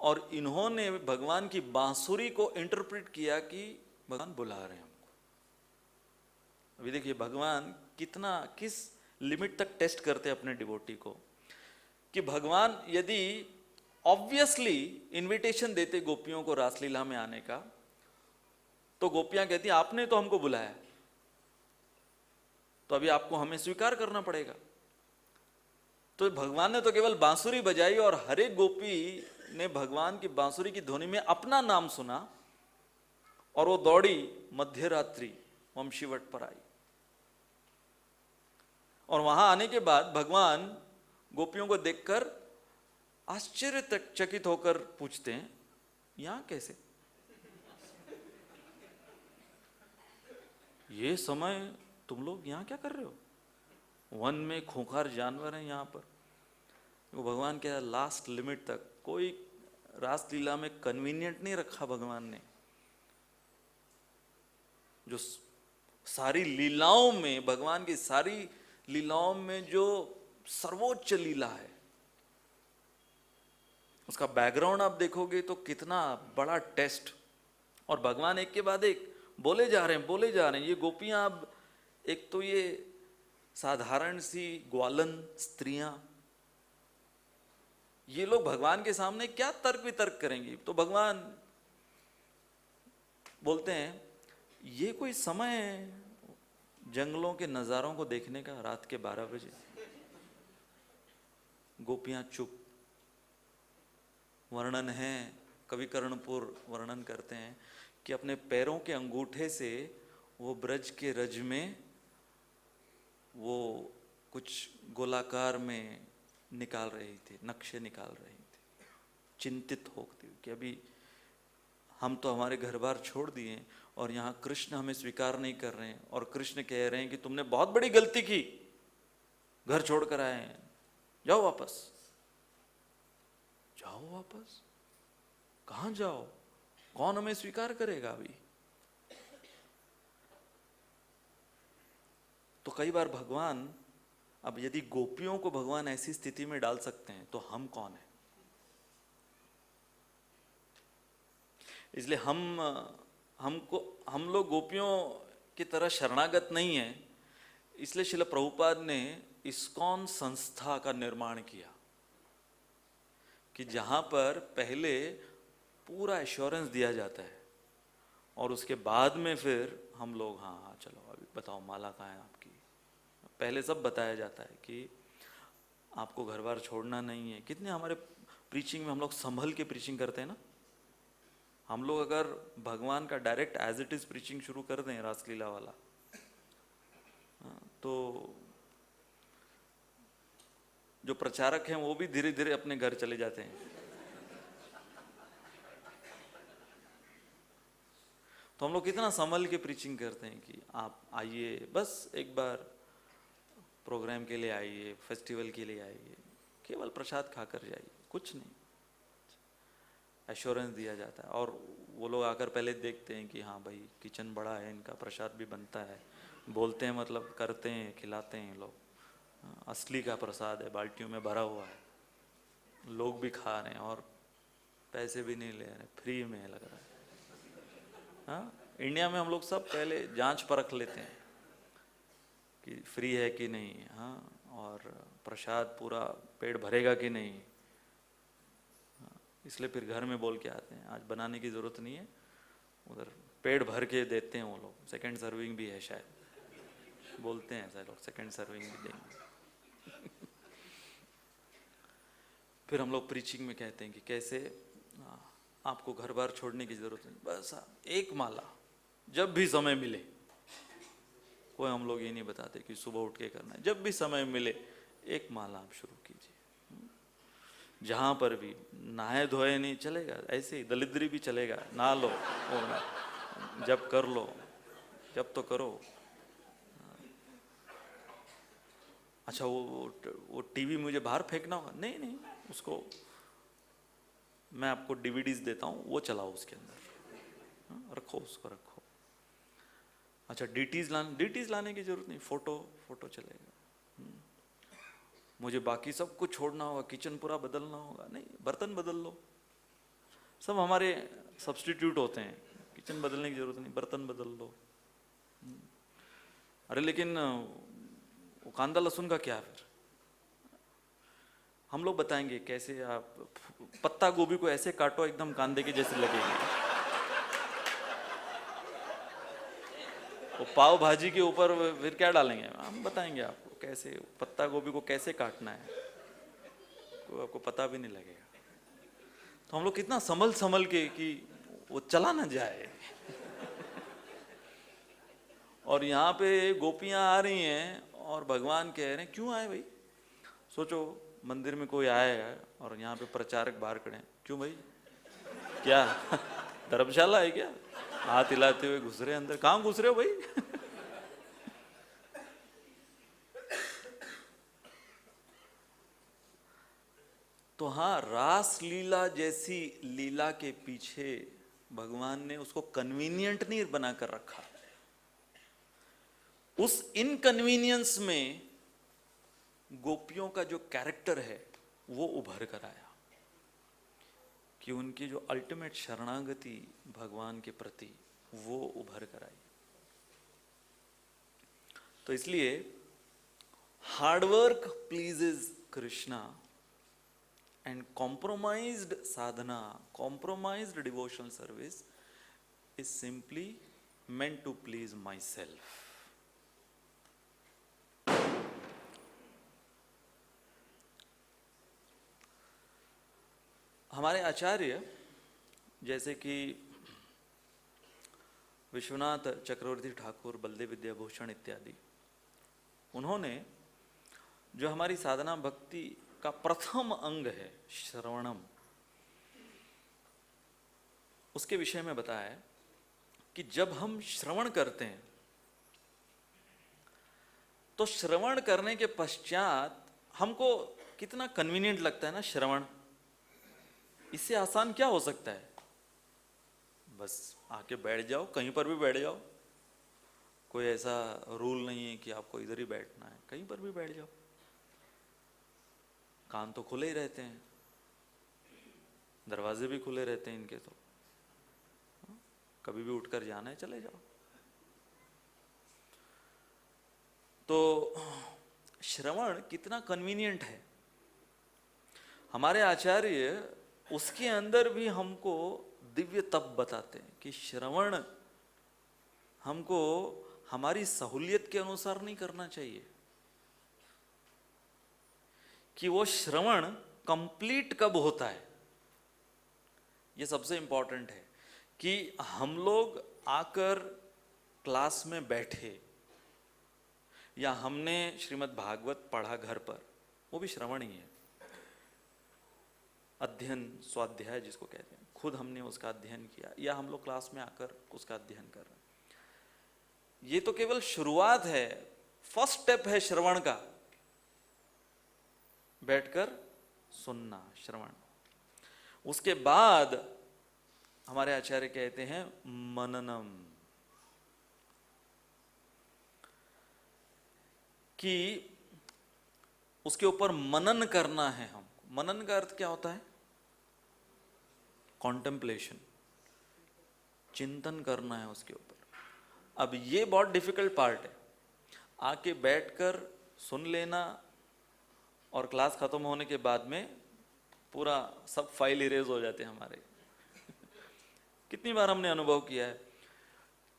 और इन्होंने भगवान की बांसुरी को इंटरप्रेट किया कि भगवान बुला रहे हैं हमको। अभी देखिए भगवान किस लिमिट तक टेस्ट करते हैं अपने डिवोटी को, कि भगवान यदि ऑब्वियसली इनविटेशन देते गोपियों को रासलीला में आने का, तो गोपियां कहती आपने तो हमको बुलाया, तो अभी आपको हमें स्वीकार करना पड़ेगा। तो भगवान ने तो केवल बांसुरी बजाई और हर एक गोपी ने भगवान की बांसुरी की ध्वनि में अपना नाम सुना, और वो दौड़ी मध्य रात्रि वंशीवट पर आई। और वहां आने के बाद भगवान गोपियों को देखकर आश्चर्यचकित होकर पूछते हैं यहां कैसे, ये समय तुम लोग यहां क्या कर रहे हो, वन में खूंखार जानवर हैं यहां पर। वो भगवान के लास्ट लिमिट तक कोई रासलीला में कन्वीनियंट नहीं रखा भगवान ने। जो सारी लीलाओं में, भगवान की सारी लीलाओं में जो सर्वोच्च लीला है उसका बैकग्राउंड आप देखोगे तो कितना बड़ा टेस्ट, और भगवान एक के बाद एक बोले जा रहे हैं। ये गोपियां अब, एक तो ये साधारण सी ग्वालन स्त्रियां, ये लोग भगवान के सामने क्या तर्क वितर्क करेंगी। तो भगवान बोलते हैं ये कोई समय है जंगलों के नज़ारों को देखने का रात के 12 बजे। गोपियां चुप। वर्णन है, कवि कर्णपुर वर्णन करते हैं कि अपने पैरों के अंगूठे से वो ब्रज के रज में वो कुछ गोलाकार में निकाल रही थी, नक्शे निकाल रही थी, चिंतित होती कि अभी हम तो हमारे घर बार छोड़ दिए और यहाँ कृष्ण हमें स्वीकार नहीं कर रहे हैं, और कृष्ण कह रहे हैं कि तुमने बहुत बड़ी गलती की, घर छोड़कर आए हैं, जाओ वापस। जाओ वापस? कहाँ जाओ? कौन हमें स्वीकार करेगा अभी? तो कई बार भगवान, अब यदि गोपियों को भगवान ऐसी स्थिति में डाल सकते हैं तो हम कौन है? इसलिए हम लोग गोपियों की तरह शरणागत नहीं है। इसलिए श्रील प्रभुपाद ने इस्कॉन संस्था का निर्माण किया कि जहां पर पहले पूरा एश्योरेंस दिया जाता है और उसके बाद में फिर हम लोग हाँ चलो अभी बताओ माला कहाँ है आपकी। पहले सब बताया जाता है कि आपको घर बार छोड़ना नहीं है। कितने हमारे प्रीचिंग में हम लोग संभल के प्रीचिंग करते हैं ना। हम लोग अगर भगवान का direct as it is preaching शुरू कर दें रासलीला वाला, तो जो प्रचारक हैं वो भी धीरे धीरे अपने घर चले जाते हैं। तो हम लोग कितना संभल के प्रीचिंग करते हैं कि आप आइए, बस एक बार प्रोग्राम के लिए आइए, फेस्टिवल के लिए आइए, केवल प्रसाद खाकर जाइए, कुछ नहीं। एश्योरेंस दिया जाता है और वो लोग आकर पहले देखते हैं कि हाँ भाई किचन बड़ा है, इनका प्रसाद भी बनता है, बोलते हैं मतलब करते हैं, खिलाते हैं लोग। असली का प्रसाद है, बाल्टियों में भरा हुआ है, लोग भी खा रहे हैं और पैसे भी नहीं ले रहे, फ्री में लग रहा है। हाँ, इंडिया में हम लोग सब पहले जांच परख लेते हैं कि फ्री है कि नहीं, हाँ, और प्रसाद पूरा पेट भरेगा कि नहीं। इसलिए फिर घर में बोल के आते हैं आज बनाने की ज़रूरत नहीं है, उधर पेट भर के देते हैं वो लोग। सेकंड सर्विंग भी है शायद, बोलते हैं ऐसा लोग, सेकंड सर्विंग भी देंगे। फिर हम लोग प्रीचिंग में कहते हैं कि कैसे आपको घर बार छोड़ने की ज़रूरत नहीं, बस एक माला जब भी समय मिले। कोई हम लोग ये नहीं बताते कि सुबह उठ के करना है, जब भी समय मिले एक माला आप शुरू कीजिए। जहाँ पर भी नहाए धोए नहीं चलेगा, ऐसे ही दलिद्री भी चलेगा, नहा लो, जब कर लो, जब तो करो। अच्छा वो टीवी मुझे बाहर फेंकना होगा? नहीं नहीं, उसको मैं आपको डीवीडीज देता हूँ, वो चलाओ उसके अंदर, रखो उसको रखो। अच्छा डीटीज लाने की जरूरत नहीं, फोटो चलेगा। मुझे बाकी सब कुछ छोड़ना होगा, किचन पूरा बदलना होगा, नहीं बर्तन बदल लो। सब हमारे सब्स्टिट्यूट होते हैं, किचन बदलने की जरूरत नहीं, बर्तन बदल लो। अरे लेकिन वो कांदा लहसुन का क्या फिर? हम लोग बताएंगे कैसे आप पत्ता गोभी को ऐसे काटो एकदम कांदे के जैसे लगेगी। वो पाव भाजी के ऊपर फिर क्या डालेंगे? हम बताएंगे आपको कैसे पत्ता गोभी को कैसे काटना है, तो आपको पता भी नहीं लगेगा। तो हम लोग कितना संभल के कि वो चला ना जाए। और यहाँ पे गोपियाँ आ रही हैं और भगवान कह रहे हैं क्यों आए भाई? सोचो मंदिर में कोई आया है और यहाँ पे प्रचारक बाहर खड़े हैं, क्यों भाई? क्या धर्मशाला है क्या? हाथ हिलाते हुए घुस रहे अंदर। कहाँ घुस रहे हो भाई? तो हाँ, रास लीला जैसी लीला के पीछे भगवान ने उसको कन्वीनियंट नहीं बनाकर रखा, उस इनकन्वीनियंस में गोपियों का जो कैरेक्टर है वो उभर कर आया। कि उनकी जो अल्टीमेट शरणागति भगवान के प्रति वो उभर कर आई। तो इसलिए hard work pleases Krishna and compromised Sadhana, compromised devotional service is simply meant to please myself. हमारे आचार्य जैसे कि विश्वनाथ चक्रवर्ती ठाकुर, बलदेव विद्याभूषण इत्यादि, उन्होंने जो हमारी साधना भक्ति का प्रथम अंग है श्रवणम, उसके विषय में बताया है कि जब हम श्रवण करते हैं तो श्रवण करने के पश्चात हमको कितना कन्वीनियंट लगता है ना श्रवण। इससे आसान क्या हो सकता है? बस आके बैठ जाओ, कहीं पर भी बैठ जाओ, कोई ऐसा रूल नहीं है कि आपको इधर ही बैठना है, कहीं पर भी बैठ जाओ, कान तो खुले ही रहते हैं, दरवाजे भी खुले रहते हैं इनके, तो कभी भी उठकर जाना है चले जाओ। तो श्रवण कितना कन्वीनियंट है। हमारे आचार्य उसके अंदर भी हमको दिव्य तप बताते हैं कि श्रवण हमको हमारी सहूलियत के अनुसार नहीं करना चाहिए, कि वो श्रवण कंप्लीट कब होता है, ये सबसे इंपॉर्टेंट है। कि हम लोग आकर क्लास में बैठे या हमने श्रीमद् भागवत पढ़ा घर पर, वो भी श्रवण ही है। अध्ययन, स्वाध्याय जिसको कहते हैं, खुद हमने उसका अध्ययन किया या हम लोग क्लास में आकर उसका अध्ययन कर रहे हैं, ये तो केवल शुरुआत है, फर्स्ट स्टेप है श्रवण का, बैठकर सुनना, श्रवण। उसके बाद हमारे आचार्य कहते हैं मननम, कि उसके ऊपर मनन करना है हमको। मनन का अर्थ क्या होता है? कॉन्टेम्पलेशन, चिंतन करना है उसके ऊपर। अब ये बहुत डिफिकल्ट पार्ट है, आके बैठकर सुन लेना और क्लास खत्म होने के बाद में पूरा सब फाइल इरेज हो जाते हैं हमारे। कितनी बार हमने अनुभव किया है,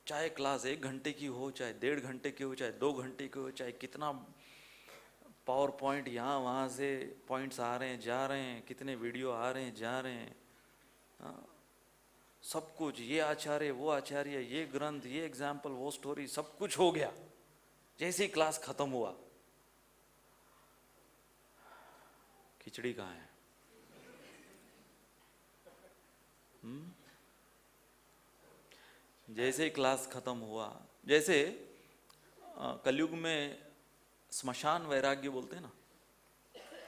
चाहे क्लास 1 घंटे की हो, चाहे 1.5 घंटे की हो, चाहे 2 घंटे की हो, चाहे कितना पावर पॉइंट यहाँ वहाँ से पॉइंट्स आ रहे हैं जा रहे हैं, कितने वीडियो आ रहे हैं जा रहे हैं, सब कुछ, ये आचार्य वो आचार्य, ये ग्रंथ, ये एग्जाम्पल, वो स्टोरी, सब कुछ हो गया। जैसे ही क्लास खत्म हुआ, खिचड़ी कहाँ है? जैसे ही क्लास खत्म हुआ, जैसे कलयुग में स्मशान वैराग्य बोलते हैं ना,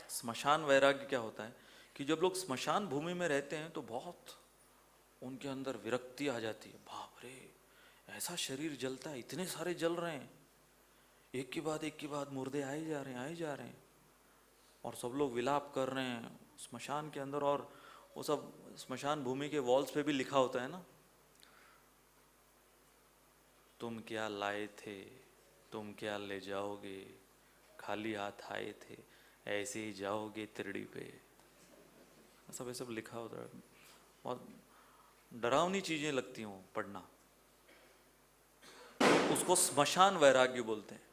स्मशान वैराग्य क्या होता है कि जब लोग स्मशान भूमि में रहते हैं तो बहुत उनके अंदर विरक्ति आ जाती है। बाप रे, ऐसा शरीर जलता है, इतने सारे जल रहे हैं, एक के बाद मुर्दे आए जा रहे हैं, और सब लोग विलाप कर रहे हैं स्मशान के अंदर। और वो सब स्मशान भूमि के वॉल्स पे भी लिखा होता है ना, तुम क्या लाए थे, तुम क्या ले जाओगे, खाली हाथ आए थे, ऐसे ही जाओगे तिरड़ी पे। सब ये सब लिखा होता है। बहुत डरावनी चीजें लगती हूँ पढ़ना। उसको स्मशान वैराग्य बोलते हैं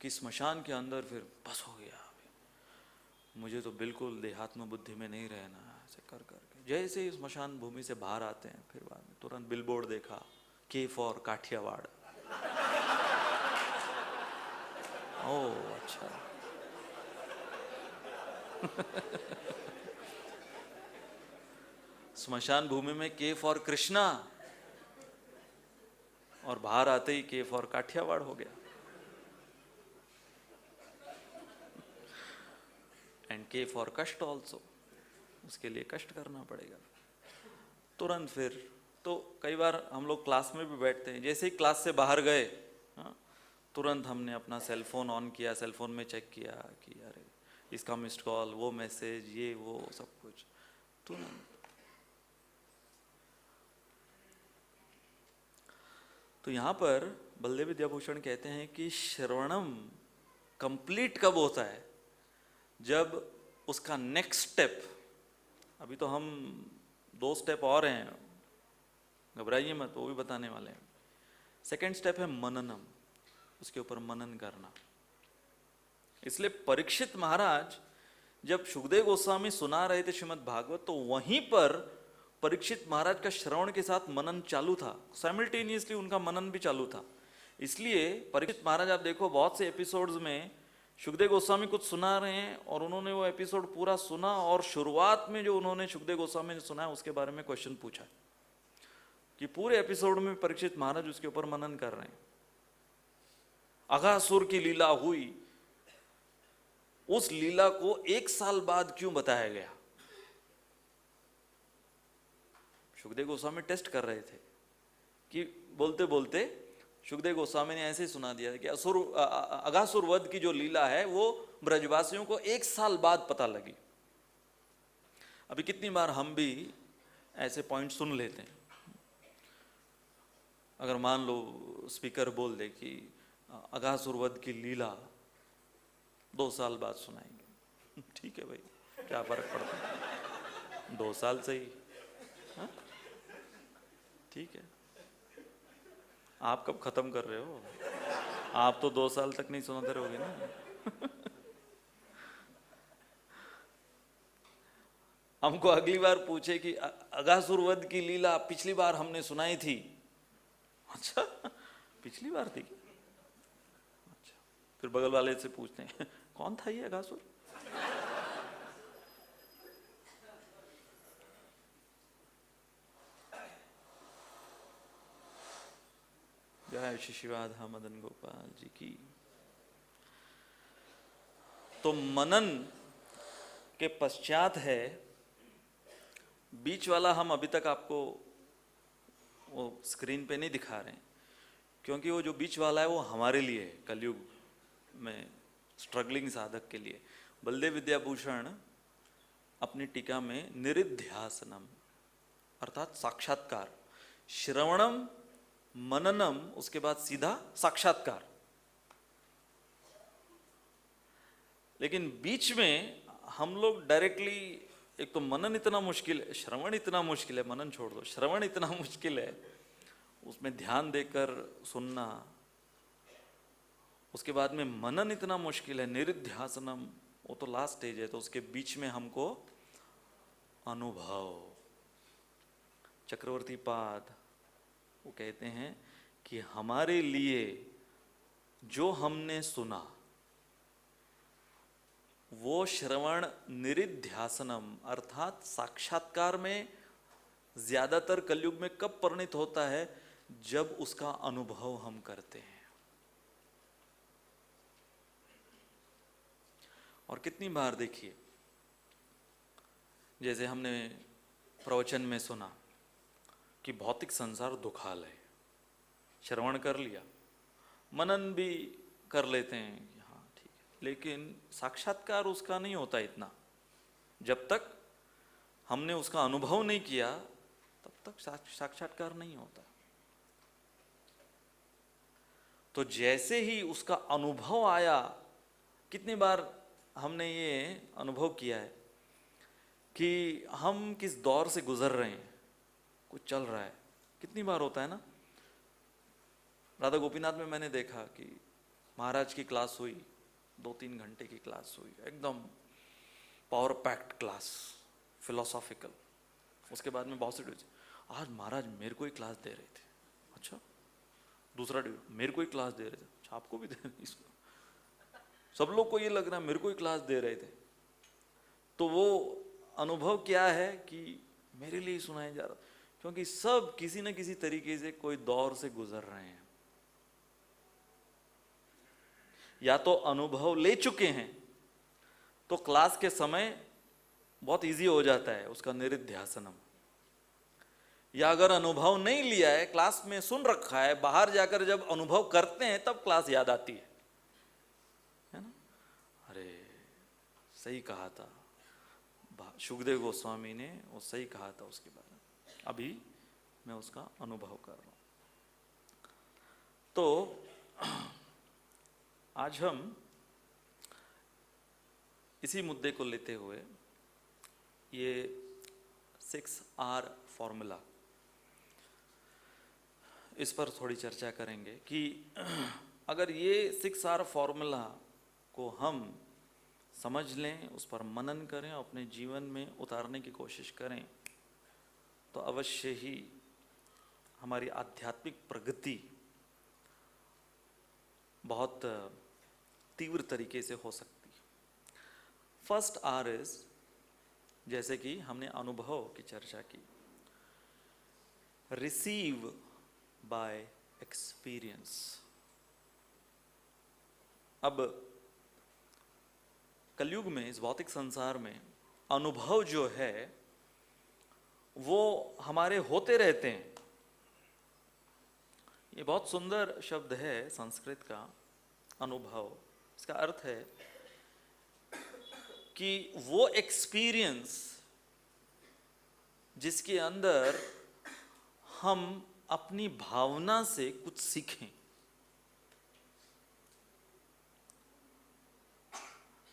कि स्मशान के अंदर फिर बस हो गया, मुझे तो बिल्कुल देहात्म बुद्धि में नहीं रहना, ऐसे कर करके जैसे ही स्मशान भूमि से बाहर आते हैं, फिर बाद में तुरंत बिलबोर्ड देखा, के फॉर काठियावाड़। ओह अच्छा। स्मशान भूमि में के फॉर कृष्णा, और बाहर आते ही के फॉर काठियावाड़ हो गया। एंड के फॉर कष्ट ऑल्सो, उसके लिए कष्ट करना पड़ेगा तुरंत। फिर तो कई बार हम लोग क्लास में भी बैठते हैं, जैसे ही क्लास से बाहर गए, तुरंत हमने अपना सेलफोन ऑन किया, सेलफोन में चेक किया कि अरे इसका मिस्ड कॉल, वो मैसेज, ये वो सब कुछ तुरंत। तो यहाँ पर बलदेव विद्याभूषण कहते हैं कि श्रवणम कंप्लीट कब होता है, जब उसका नेक्स्ट स्टेप, अभी तो हम 2 स्टेप और हैं, घबराइए मत, वो भी बताने वाले हैं। सेकंड स्टेप है मननम, उसके ऊपर मनन करना। इसलिए परीक्षित महाराज जब सुखदेव गोस्वामी सुना रहे थे श्रीमद् भागवत, तो वहीं पर परीक्षित महाराज का श्रवण के साथ मनन चालू था, साइमल्टेनियसली उनका मनन भी चालू था। इसलिए परीक्षित महाराज, आप देखो बहुत से एपिसोड्स में सुखदेव गोस्वामी कुछ सुना रहे हैं और उन्होंने वो एपिसोड पूरा सुना, और शुरुआत में जो उन्होंने सुखदेव गोस्वामी ने सुना है उसके बारे में क्वेश्चन पूछा कि पूरे एपिसोड में परीक्षित महाराज उसके ऊपर मनन कर रहे हैं। अघासुर की लीला हुई, उस लीला को 1 साल बाद क्यों बताया गया? सुखदेव गोस्वामी टेस्ट कर रहे थे कि बोलते बोलते सुखदेव गोस्वामी ने ऐसे ही सुना दिया कि अघासुर वध की जो लीला है वो ब्रजवासियों को 1 साल बाद पता लगी। अभी कितनी बार हम भी ऐसे पॉइंट सुन लेते हैं। अगर मान लो स्पीकर बोल दे कि अघासुर वध की लीला 2 साल बाद सुनाएंगे, ठीक है भाई, क्या फर्क पड़ता है, 2 साल सही, हाँ? ठीक है। आप कब खत्म कर रहे हो? आप तो 2 साल तक नहीं सुनाते रहोगे ना। हमको अगली बार पूछे कि अघासुर वध की लीला पिछली बार हमने सुनाई थी, अच्छा पिछली बार थी, अच्छा, फिर बगल वाले से पूछते हैं कौन था ये अघासुर? जय श्री शिवाधा मदन गोपाल जी की। तो मनन के पश्चात है बीच वाला, हम अभी तक आपको वो स्क्रीन पे नहीं दिखा रहे हैं, क्योंकि वो जो बीच वाला है वो हमारे लिए कलयुग में स्ट्रगलिंग साधक के लिए। बलदेव विद्याभूषण अपनी टीका में निरिध्यासनम अर्थात साक्षात्कार, श्रवणम मननम, उसके बाद सीधा साक्षात्कार। लेकिन बीच में हम लोग डायरेक्टली, एक तो मनन इतना मुश्किल है, श्रवण इतना मुश्किल है, मनन छोड़ दो, श्रवण इतना मुश्किल है, उसमें ध्यान देकर सुनना, उसके बाद में मनन इतना मुश्किल है, निरिध्यासनम वो तो लास्ट स्टेज है। तो उसके बीच में हमको अनुभव, चक्रवर्ती पाद वो कहते हैं कि हमारे लिए जो हमने सुना वो श्रवण निरिध्यासनम अर्थात साक्षात्कार में ज्यादातर कलयुग में कब परिणित होता है? जब उसका अनुभव हम करते हैं। और कितनी बार देखिए, जैसे हमने प्रवचन में सुना कि भौतिक संसार दुखाल है, श्रवण कर लिया, मनन भी कर लेते हैं, हाँ ठीक है, लेकिन साक्षात्कार उसका नहीं होता इतना। जब तक हमने उसका अनुभव नहीं किया तब तक साक्षात्कार नहीं होता। तो जैसे ही उसका अनुभव आया, कितनी बार हमने ये अनुभव किया है कि हम किस दौर से गुजर रहे हैं, कुछ चल रहा है, कितनी बार होता है ना। राधा गोपीनाथ में मैंने देखा कि महाराज की क्लास हुई, 2-3 घंटे की क्लास हुई, एकदम पावर पैक्ड क्लास, फिलोसॉफिकल। उसके बाद में बहुत से, आज महाराज मेरे को ही क्लास दे रहे थे, अच्छा दूसरा मेरे को ही क्लास दे रहे थे, अच्छा आपको भी दे रहे, इसको सब लोग को ये लग रहा है मेरे को ही क्लास दे रहे थे। तो वो अनुभव क्या है कि मेरे लिए ही सुनाया जा रहा, क्योंकि सब किसी न किसी तरीके से कोई दौर से गुजर रहे हैं, या तो अनुभव ले चुके हैं तो क्लास के समय बहुत इजी हो जाता है उसका निरिध्यासनम, या अगर अनुभव नहीं लिया है, क्लास में सुन रखा है, बाहर जाकर जब अनुभव करते हैं तब क्लास याद आती है ना। अरे सही कहा था सुखदेव गोस्वामी ने, वो सही कहा था उसके बारे में, अभी मैं उसका अनुभव कर रहा हूं। तो आज हम इसी मुद्दे को लेते हुए ये 6R फॉर्मूला, इस पर थोड़ी चर्चा करेंगे कि अगर ये 6R फॉर्मूला को हम समझ लें, उस पर मनन करें, अपने जीवन में उतारने की कोशिश करें, तो अवश्य ही हमारी आध्यात्मिक प्रगति बहुत तीव्र तरीके से हो सकती है। फर्स्ट आर इज, जैसे कि हमने अनुभव की चर्चा की, रिसीव बाय एक्सपीरियंस। अब कलयुग में, इस भौतिक संसार में अनुभव जो है वो हमारे होते रहते हैं। ये बहुत सुंदर शब्द है संस्कृत का, अनुभव। इसका अर्थ है कि वो एक्सपीरियंस जिसके अंदर हम अपनी भावना से कुछ सीखें।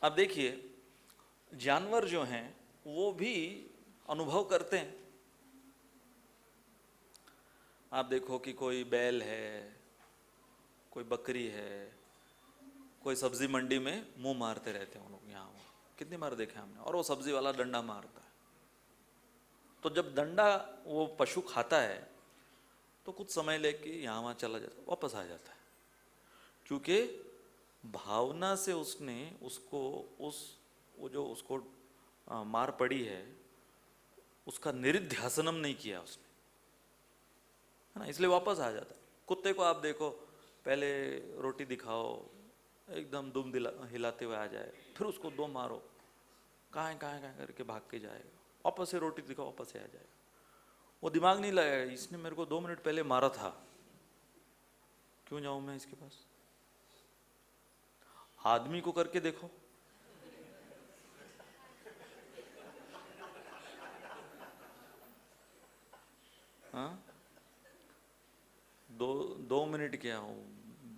अब देखिए, जानवर जो हैं वो भी अनुभव करते हैं। आप देखो कि कोई बैल है, कोई बकरी है, कोई सब्जी मंडी में मुंह मारते रहते हैं उन लोग। यहाँ कितनी बार देखे हमने। और वो सब्जी वाला डंडा मारता है, तो जब डंडा वो पशु खाता है तो कुछ समय लेके यहाँ वहाँ चला जाता है, वापस आ जाता है, क्योंकि भावना से उसने उसको वो जो उसको मार पड़ी है उसका निरिध्यासनम नहीं किया उसने, है ना, इसलिए वापस आ जाता है। कुत्ते को आप देखो, पहले रोटी दिखाओ, एकदम दुम हिलाते हुए आ जाए, फिर उसको दो मारो, कहाँ करके भाग के जाएगा, वापस से रोटी दिखाओ, वापस से आ जाएगा। वो दिमाग नहीं लगाएगा, इसने मेरे को 2 मिनट पहले मारा था, क्यों जाऊं मैं इसके पास। आदमी को करके देखो, हाँ, 2 मिनट क्या हो,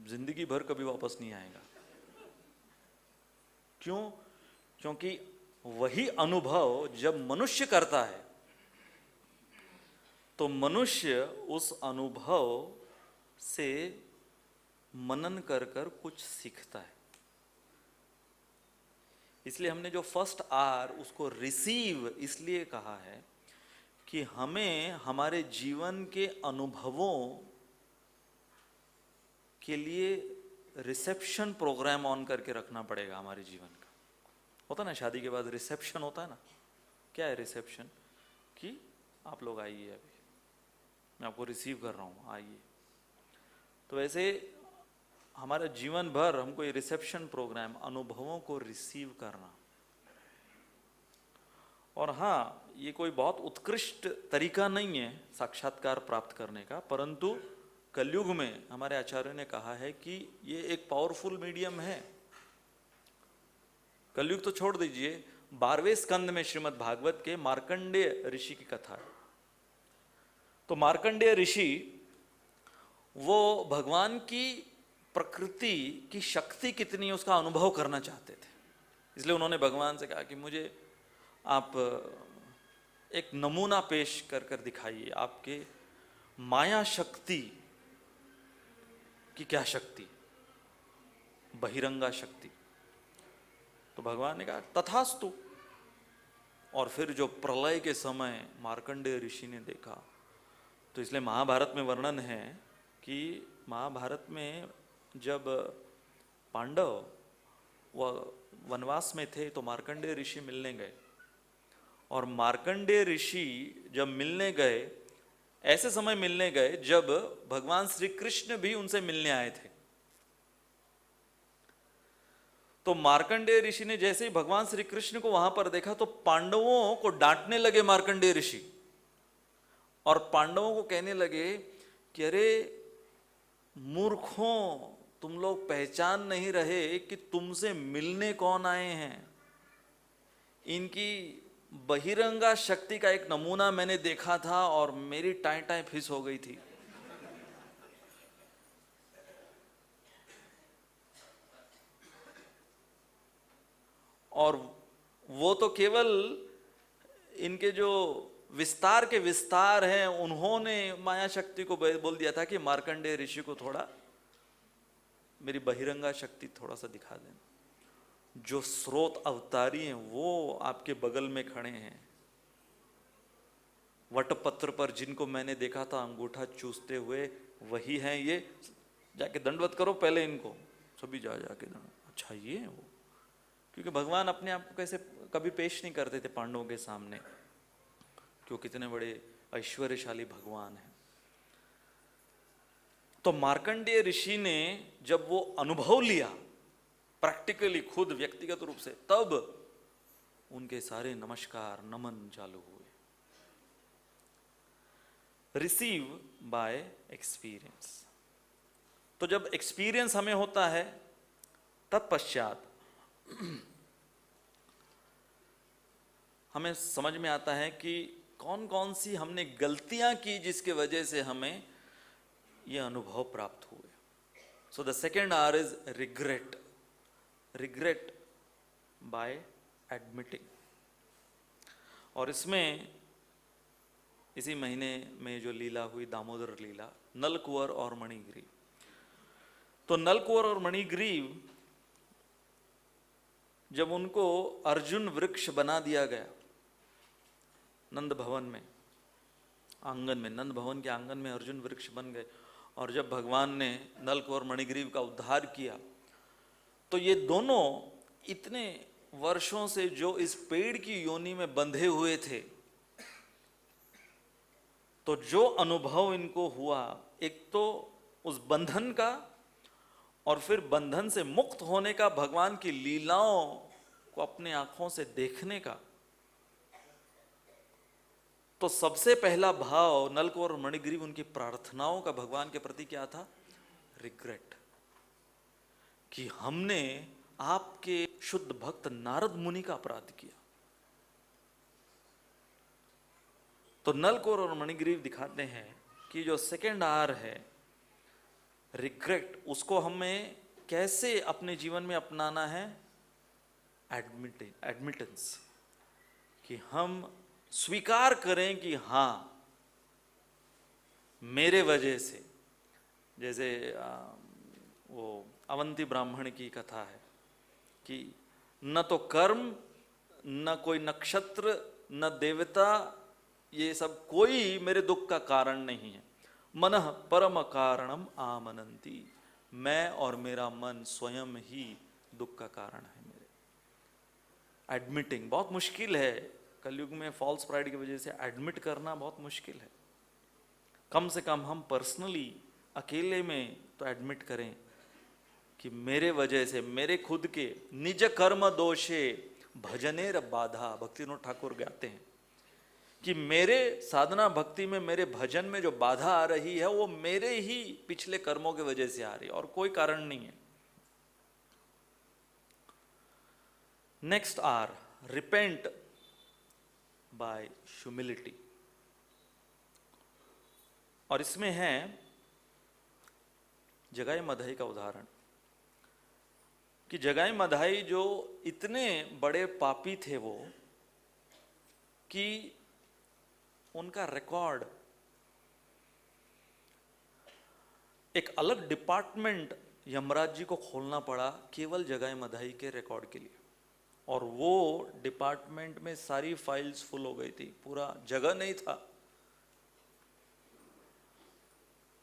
जिंदगी भर कभी वापस नहीं आएगा। क्यों? क्योंकि वही अनुभव जब मनुष्य करता है तो मनुष्य उस अनुभव से मनन कर कर कुछ सीखता है। इसलिए हमने जो फर्स्ट आर उसको रिसीव इसलिए कहा है कि हमें हमारे जीवन के अनुभवों के लिए रिसेप्शन प्रोग्राम ऑन करके रखना पड़ेगा हमारे जीवन का। होता ना, शादी के बाद रिसेप्शन होता है ना। क्या है रिसेप्शन? कि आप लोग आइए, अभी मैं आपको रिसीव कर रहा हूँ, आइए। तो वैसे हमारा जीवन भर हमको ये रिसेप्शन प्रोग्राम, अनुभवों को रिसीव करना। और हाँ, ये कोई बहुत उत्कृष्ट तरीका नहीं है साक्षात्कार प्राप्त करने का, परंतु कलयुग में हमारे आचार्यों ने कहा है कि ये एक पावरफुल मीडियम है। कलयुग तो छोड़ दीजिए, 12वें स्कंद में श्रीमद् भागवत के मार्कंडेय ऋषि की कथा है। तो मार्कंडेय ऋषि वो भगवान की प्रकृति की शक्ति कितनी है उसका अनुभव करना चाहते थे। इसलिए उन्होंने भगवान से कहा कि मुझे आप एक नमूना पेश कर कर दिखाइए, आपके माया शक्ति की क्या शक्ति, बहिरंगा शक्ति। तो भगवान ने कहा तथास्तु। और फिर जो प्रलय के समय मार्कंडेय ऋषि ने देखा, तो इसलिए महाभारत में वर्णन है कि महाभारत में जब पांडव वनवास में थे तो मार्कंडेय ऋषि मिलने गए। और मार्कंडेय ऋषि जब मिलने गए, ऐसे समय मिलने गए जब भगवान श्री कृष्ण भी उनसे मिलने आए थे। तो मार्कंडेय ऋषि ने जैसे ही भगवान श्री कृष्ण को वहां पर देखा तो पांडवों को डांटने लगे मार्कंडेय ऋषि, और पांडवों को कहने लगे कि अरे मूर्खों, तुम लोग पहचान नहीं रहे कि तुमसे मिलने कौन आए हैं। इनकी बहिरंगा शक्ति का एक नमूना मैंने देखा था और मेरी टाई टाई फिस हो गई थी। और वो तो केवल इनके जो विस्तार के विस्तार हैं, उन्होंने माया शक्ति को बोल दिया था कि मार्कंडेय ऋषि को थोड़ा मेरी बहिरंगा शक्ति थोड़ा सा दिखा देना। जो स्रोत अवतारी हैं वो आपके बगल में खड़े हैं। वटपत्र पर जिनको मैंने देखा था अंगूठा चूसते हुए, वही हैं ये। जाके दंडवत करो पहले इनको। सभी जाके दंड। अच्छा ये है वो। क्योंकि भगवान अपने आप को कैसे कभी पेश नहीं करते थे पांडवों के सामने, क्यों कितने बड़े ऐश्वर्यशाली भगवान हैं। तो मार्कंडेय ऋषि ने जब वो अनुभव लिया प्रैक्टिकली खुद व्यक्तिगत रूप से, तब उनके सारे नमस्कार नमन चालू हुए। Receive by experience. तो जब एक्सपीरियंस हमें होता है तत्पश्चात हमें समझ में आता है कि कौन कौन सी हमने गलतियां की जिसके वजह से हमें यह अनुभव प्राप्त हुए। So the second R is regret. Regret by admitting. और इसमें इसी महीने में जो लीला हुई, दामोदर लीला, नलकुंवर और मणिग्रीव। तो नलकुंवर और मणिग्रीव जब उनको अर्जुन वृक्ष बना दिया गया नंद भवन में, आंगन में, नंद भवन के आंगन में अर्जुन वृक्ष बन गए, और जब भगवान ने नलकुंवर मणिग्रीव का उद्धार किया, तो ये दोनों इतने वर्षों से जो इस पेड़ की योनि में बंधे हुए थे, तो जो अनुभव इनको हुआ, एक तो उस बंधन का और फिर बंधन से मुक्त होने का, भगवान की लीलाओं को अपने आंखों से देखने का, तो सबसे पहला भाव नलकुंवर और मणिग्रीव उनकी प्रार्थनाओं का भगवान के प्रति क्या था? रिग्रेट, कि हमने आपके शुद्ध भक्त नारद मुनि का अपराध किया। तो नलकुंवर और मणिग्रीव दिखाते हैं कि जो सेकेंड आर है रिग्रेट, उसको हमें कैसे अपने जीवन में अपनाना है? एडमिटेंस, कि हम स्वीकार करें कि हाँ मेरे वजह से, जैसे वो अवंती ब्राह्मण की कथा है कि न तो कर्म, न कोई नक्षत्र, न देवता, ये सब कोई मेरे दुख का कारण नहीं है। मनः परम कारणम आमनंती, मैं और मेरा मन स्वयं ही दुख का कारण है मेरे। एडमिटिंग बहुत मुश्किल है कलयुग में, फॉल्स प्राइड की वजह से एडमिट करना बहुत मुश्किल है। कम से कम हम पर्सनली अकेले में तो एडमिट करें कि मेरे वजह से, मेरे खुद के निज कर्म दोषे भजनेर बाधा, भक्तिविनोद ठाकुर गाते हैं कि मेरे साधना भक्ति में, मेरे भजन में जो बाधा आ रही है वो मेरे ही पिछले कर्मों की वजह से आ रही है और कोई कारण नहीं है। Next R repent by humility. और इसमें है जगाई मधाई का उदाहरण कि जगाई मधाई जो इतने बड़े पापी थे वो, कि उनका रिकॉर्ड एक अलग डिपार्टमेंट यमराज जी को खोलना पड़ा केवल जगाई मधाई के रिकॉर्ड के लिए, और वो डिपार्टमेंट में सारी फाइल्स फुल हो गई थी, पूरा जगह नहीं था।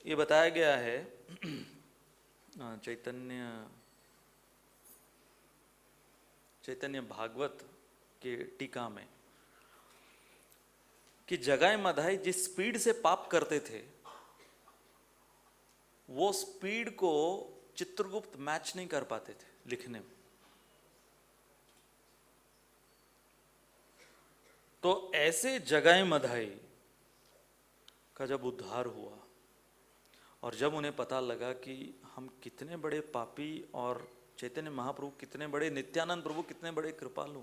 ये बताया गया है चैतन्य भागवत के टीका में कि जगाई मधाई जिस स्पीड से पाप करते थे, वो स्पीड को चित्रगुप्त मैच नहीं कर पाते थे लिखने में। तो ऐसे जगाई मधाई का जब उद्धार हुआ और जब उन्हें पता लगा कि हम कितने बड़े पापी और चैतन्य महाप्रभु कितने बड़े, नित्यानंद प्रभु कितने बड़े कृपालु,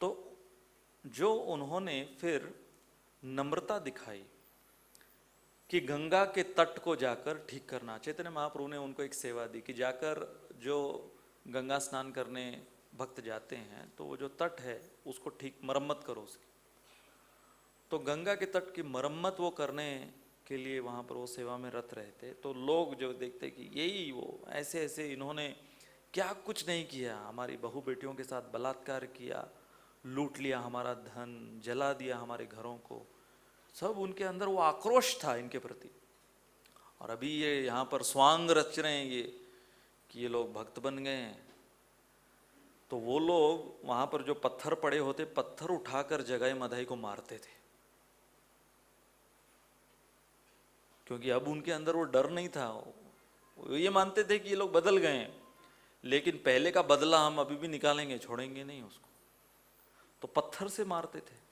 तो जो उन्होंने फिर नम्रता दिखाई कि गंगा के तट को जाकर ठीक करना। चैतन्य महाप्रभु ने उनको एक सेवा दी कि जाकर जो गंगा स्नान करने भक्त जाते हैं तो वो जो तट है उसको ठीक मरम्मत करो उसकी। तो गंगा के तट की मरम्मत वो करने के लिए वहाँ पर वो सेवा में रत रहते। तो लोग जो देखते कि यही वो ऐसे ऐसे इन्होंने क्या कुछ नहीं किया, हमारी बहू बेटियों के साथ बलात्कार किया, लूट लिया हमारा धन, जला दिया हमारे घरों को, सब उनके अंदर वो आक्रोश था इनके प्रति। और अभी ये यहाँ पर स्वांग रच रहे हैं ये कि ये लोग भक्त बन गए हैं। तो वो लोग वहाँ पर जो पत्थर पड़े होते, पत्थर उठाकर जगाई मधाई को मारते थे, क्योंकि अब उनके अंदर वो डर नहीं था। वो ये मानते थे कि ये लोग बदल गए हैं, लेकिन पहले का बदला हम अभी भी निकालेंगे, छोड़ेंगे नहीं उसको। तो पत्थर से मारते थे।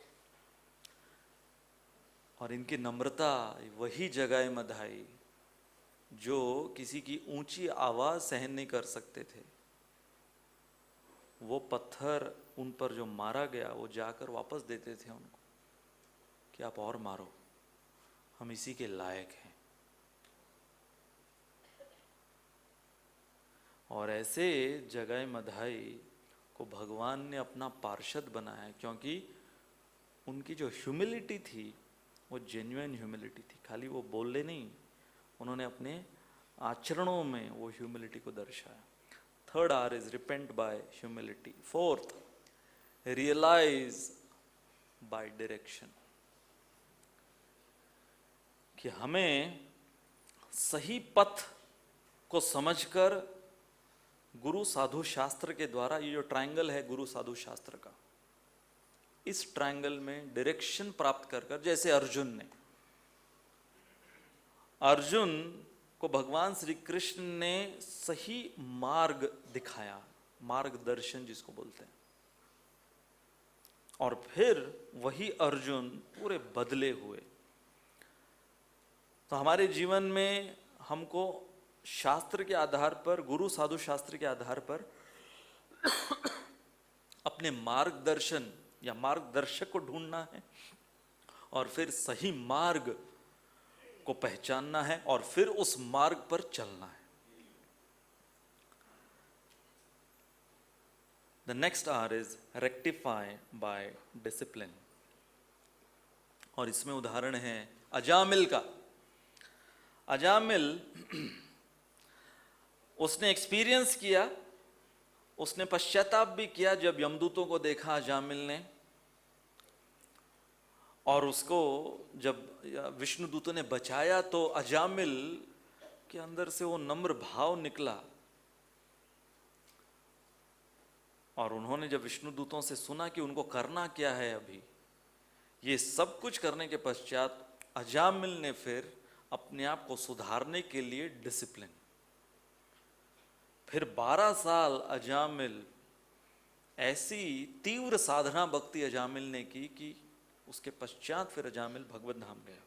और इनकी नम्रता वही जगाए मधाई जो किसी की ऊंची आवाज सहन नहीं कर सकते थे। वो पत्थर उन पर जो मारा गया वो जाकर वापस देते थे उनको कि आप और मारो, हम इसी के लायक हैं। और ऐसे जगाए मधाई को भगवान ने अपना पार्षद बनाया, क्योंकि उनकी जो ह्यूमिलिटी थी वो जेन्युइन ह्यूमिलिटी थी। खाली वो बोले नहीं, उन्होंने अपने आचरणों में वो ह्यूमिलिटी को दर्शाया। Third R is repent by humility. Fourth, realise by direction, कि हमें सही पथ को समझकर गुरु साधु शास्त्र के द्वारा, ये जो ट्रायंगल है गुरु साधु शास्त्र का, इस ट्रायंगल में डायरेक्शन प्राप्त कर कर, जैसे अर्जुन को भगवान श्री कृष्ण ने सही मार्ग दिखाया, मार्गदर्शन जिसको बोलते हैं, और फिर वही अर्जुन पूरे बदले हुए। तो हमारे जीवन में हमको शास्त्र के आधार पर, गुरु साधु शास्त्र के आधार पर अपने मार्गदर्शन या मार्गदर्शक को ढूंढना है, और फिर सही मार्ग को पहचानना है, और फिर उस मार्ग पर चलना है। The next R is rectify by discipline, और इसमें उदाहरण है अजामिल का। अजामिल उसने एक्सपीरियंस किया, उसने पश्चाताप भी किया जब यमदूतों को देखा अजामिल ने, और उसको जब विष्णु दूतों ने बचाया तो अजामिल के अंदर से वो नम्र भाव निकला। और उन्होंने जब विष्णु दूतों से सुना कि उनको करना क्या है, अभी ये सब कुछ करने के पश्चात अजामिल ने फिर अपने आप को सुधारने के लिए डिसिप्लिन, फिर 12 साल अजामिल ऐसी तीव्र साधना भक्ति अजामिल ने की कि उसके पश्चात फिर अजामिल भगवत धाम गया।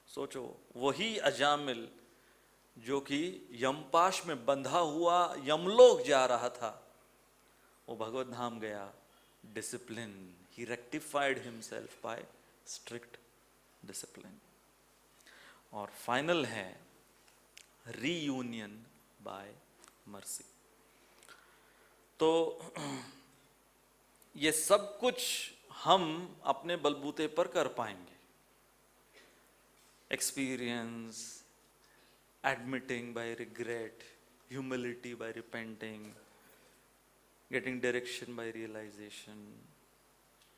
सोचो, वही अजामिल जो कि यमपाश में बंधा हुआ यमलोक जा रहा था, वो भगवत धाम गया। Discipline, he rectified himself by strict discipline. और फाइनल है रीयूनियन बाय मर्सी। तो ये सब कुछ हम अपने बलबूते पर कर पाएंगे। Experience, admitting by regret, humility by repenting, getting direction by realisation,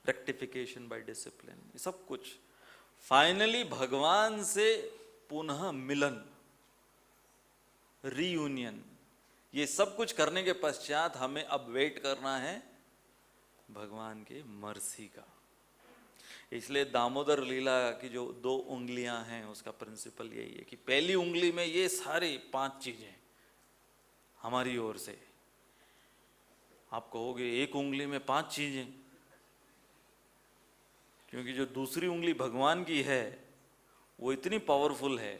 rectification by discipline, ये सब कुछ फाइनली भगवान से पुनः मिलन, रीयूनियन, ये सब कुछ करने के पश्चात हमें अब वेट करना है भगवान के मर्सी का। इसलिए दामोदर लीला की जो 2 उंगलियां हैं उसका प्रिंसिपल यही है कि पहली उंगली में ये सारी 5 चीजें हमारी ओर से। आप कहोगे 1 उंगली में 5 चीजें, क्योंकि जो दूसरी उंगली भगवान की है वो इतनी पावरफुल है।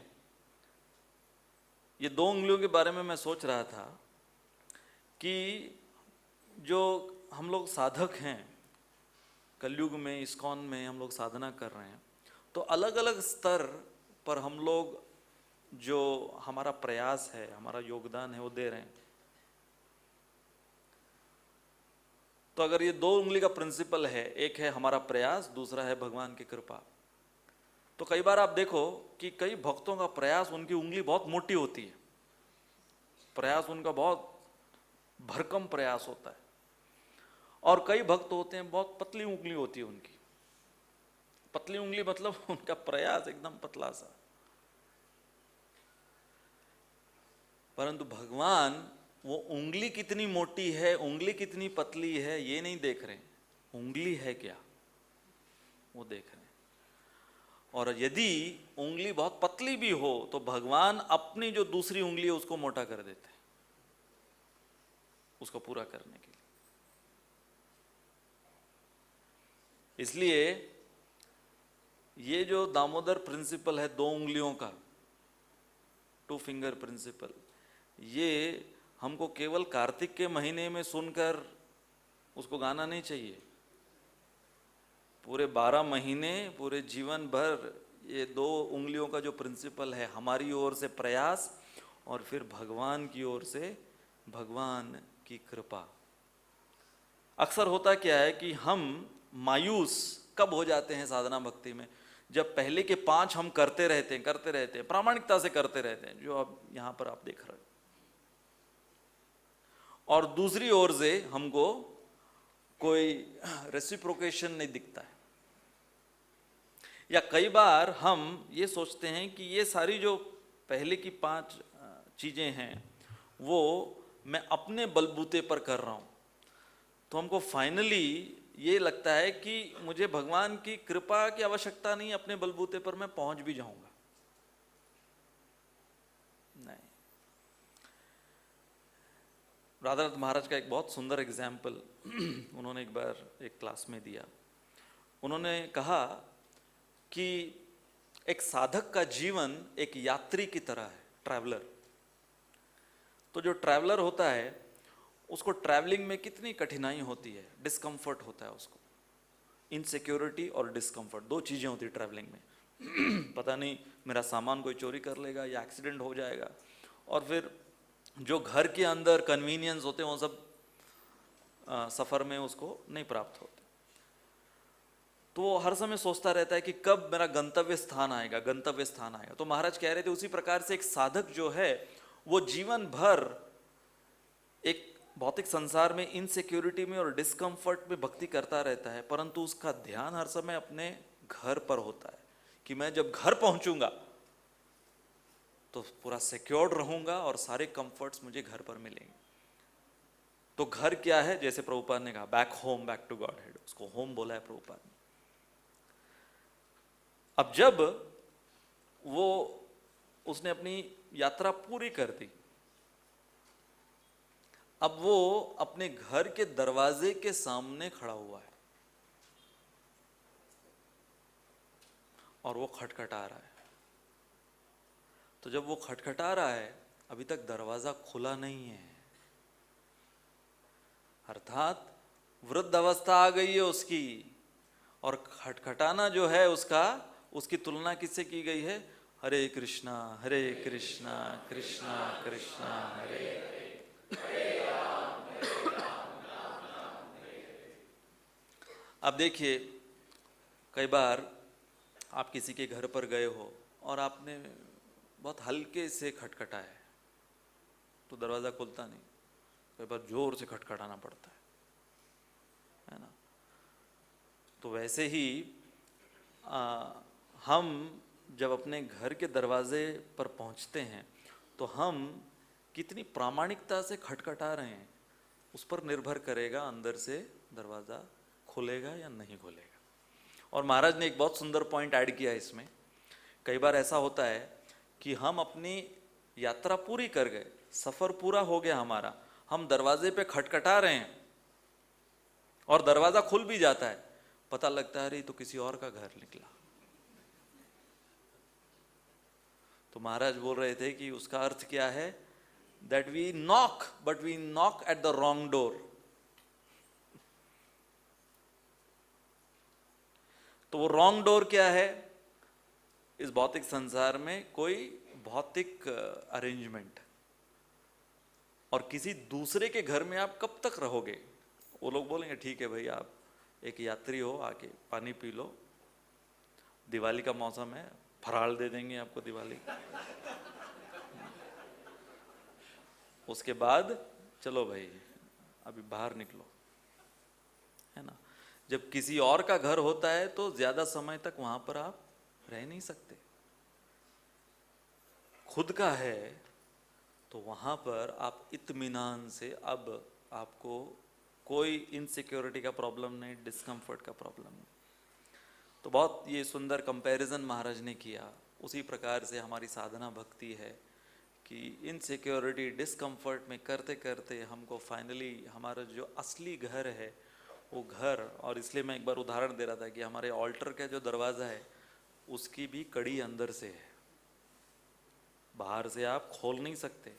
ये 2 उंगलियों के बारे में मैं सोच रहा था कि जो हम लोग साधक हैं कलयुग में, इस्कॉन में हम लोग साधना कर रहे हैं, तो अलग अलग स्तर पर हम लोग जो हमारा प्रयास है, हमारा योगदान है, वो दे रहे हैं। तो अगर ये दो उंगली का प्रिंसिपल है, एक है हमारा प्रयास, दूसरा है भगवान की कृपा, तो कई बार आप देखो कि कई भक्तों का प्रयास, उनकी उंगली बहुत मोटी होती है, प्रयास उनका बहुत भरकम प्रयास होता है, और कई भक्त होते हैं बहुत पतली उंगली होती है उनकी। पतली उंगली मतलब उनका प्रयास एकदम पतला सा। परंतु भगवान वो उंगली कितनी मोटी है, उंगली कितनी पतली है, ये नहीं देख रहे, उंगली है क्या वो देख रहे हैं। और यदि उंगली बहुत पतली भी हो तो भगवान अपनी जो दूसरी उंगली है उसको मोटा कर देते हैं, उसको पूरा करने के लिए। इसलिए ये जो दामोदर प्रिंसिपल है, दो उंगलियों का, 2 फिंगर प्रिंसिपल, ये हमको केवल कार्तिक के महीने में सुनकर उसको गाना नहीं चाहिए। पूरे 12 महीने, पूरे जीवन भर ये 2 उंगलियों का जो प्रिंसिपल है, हमारी ओर से प्रयास और फिर भगवान की ओर से भगवान की कृपा। अक्सर होता क्या है कि हम मायूस कब हो जाते हैं साधना भक्ति में, जब पहले के 5 हम करते रहते हैं, प्रामाणिकता से करते रहते हैं, जो अब यहां पर आप देख रहे हो, और दूसरी ओर से हमको कोई रेसिप्रोकेशन नहीं दिखता है। या कई बार हम ये सोचते हैं कि ये सारी जो पहले की 5 चीजें हैं वो मैं अपने बलबूते पर कर रहा हूं, तो हमको फाइनली ये लगता है कि मुझे भगवान की कृपा की आवश्यकता नहीं, अपने बलबूते पर मैं पहुंच भी जाऊंगा। नहीं, राधानाथ महाराज का एक बहुत सुंदर एग्जाम्पल उन्होंने एक बार एक क्लास में दिया। उन्होंने कहा कि एक साधक का जीवन एक यात्री की तरह है, ट्रैवलर। तो जो ट्रैवलर होता है उसको ट्रैवलिंग में कितनी कठिनाई होती है, डिस्कम्फर्ट होता है उसको, इनसिक्योरिटी और डिस्कम्फर्ट, 2 चीजें होती है ट्रैवलिंग में। पता नहीं मेरा सामान कोई चोरी कर लेगा या एक्सीडेंट हो जाएगा, और फिर जो घर के अंदर कन्वीनियंस होते हैं वो सब सफर में उसको नहीं प्राप्त होते। तो वो हर समय सोचता रहता है कि कब मेरा गंतव्य स्थान आएगा, गंतव्य स्थान आएगा। तो महाराज कह रहे थे उसी प्रकार से एक साधक जो है वो जीवन भर एक भौतिक संसार में इनसिक्योरिटी में और डिस्कम्फर्ट में भक्ति करता रहता है, परंतु उसका ध्यान हर समय अपने घर पर होता है कि मैं जब घर पहुंचूंगा तो पूरा सिक्योर्ड रहूंगा और सारे कंफर्ट्स मुझे घर पर मिलेंगे। तो घर क्या है, जैसे प्रभुपाद ने कहा, back home, back to godhead, उसको होम बोला है प्रभुपाद ने। अब जब वो उसने अपनी यात्रा पूरी कर दी, अब वो अपने घर के दरवाजे के सामने खड़ा हुआ है और वो खटखटा रहा है। तो जब वो खटखटा रहा है, अभी तक दरवाजा खुला नहीं है, अर्थात वृद्ध अवस्था आ गई है उसकी, और खटखटाना जो है उसकी तुलना किससे की गई है, हरे कृष्णा कृष्णा कृष्णा हरे हरे। अब देखिए, कई बार आप किसी के घर पर गए हो और आपने बहुत हल्के से खटखटाया है तो दरवाजा खुलता नहीं, कई बार जोर से खटखटाना पड़ता है ना। तो वैसे ही हम जब अपने घर के दरवाजे पर पहुंचते हैं तो हम कितनी प्रामाणिकता से खटखटा रहे हैं उस पर निर्भर करेगा अंदर से दरवाजा खुलेगा या नहीं खुलेगा। और महाराज ने एक बहुत सुंदर पॉइंट ऐड किया इसमें। कई बार ऐसा होता है कि हम अपनी यात्रा पूरी कर गए, सफर पूरा हो गया हमारा, हम दरवाजे पे खटखटा रहे हैं और दरवाजा खुल भी जाता है, पता लगता है अरे तो किसी और का घर निकला। तो महाराज बोल रहे थे कि उसका अर्थ क्या है, that we knock but we knock at the wrong door. तो वो रॉन्ग डोर क्या है, इस भौतिक संसार में कोई भौतिक अरेंजमेंट, और किसी दूसरे के घर में आप कब तक रहोगे, वो लोग बोलेंगे ठीक है भाई, आप एक यात्री हो, आके पानी पी लो, दिवाली का मौसम है, फराल दे देंगे आपको दिवाली। उसके बाद चलो भाई अभी बाहर निकलो, है ना। जब किसी और का घर होता है तो ज्यादा समय तक वहां पर आप रह नहीं सकते। खुद का है तो वहां पर आप इत्मीनान से, अब आपको कोई इनसिक्योरिटी का प्रॉब्लम नहीं, डिस्कम्फर्ट का प्रॉब्लम नहीं। तो बहुत ये सुंदर कंपैरिजन महाराज ने किया। उसी प्रकार से हमारी साधना भक्ति है कि इनसिक्योरिटी डिस्कम्फर्ट में करते करते हमको फाइनली हमारा जो असली घर है वो घर, और इसलिए मैं एक बार उदाहरण दे रहा था कि हमारे ऑल्टर का जो दरवाज़ा है उसकी भी कड़ी अंदर से है, बाहर से आप खोल नहीं सकते।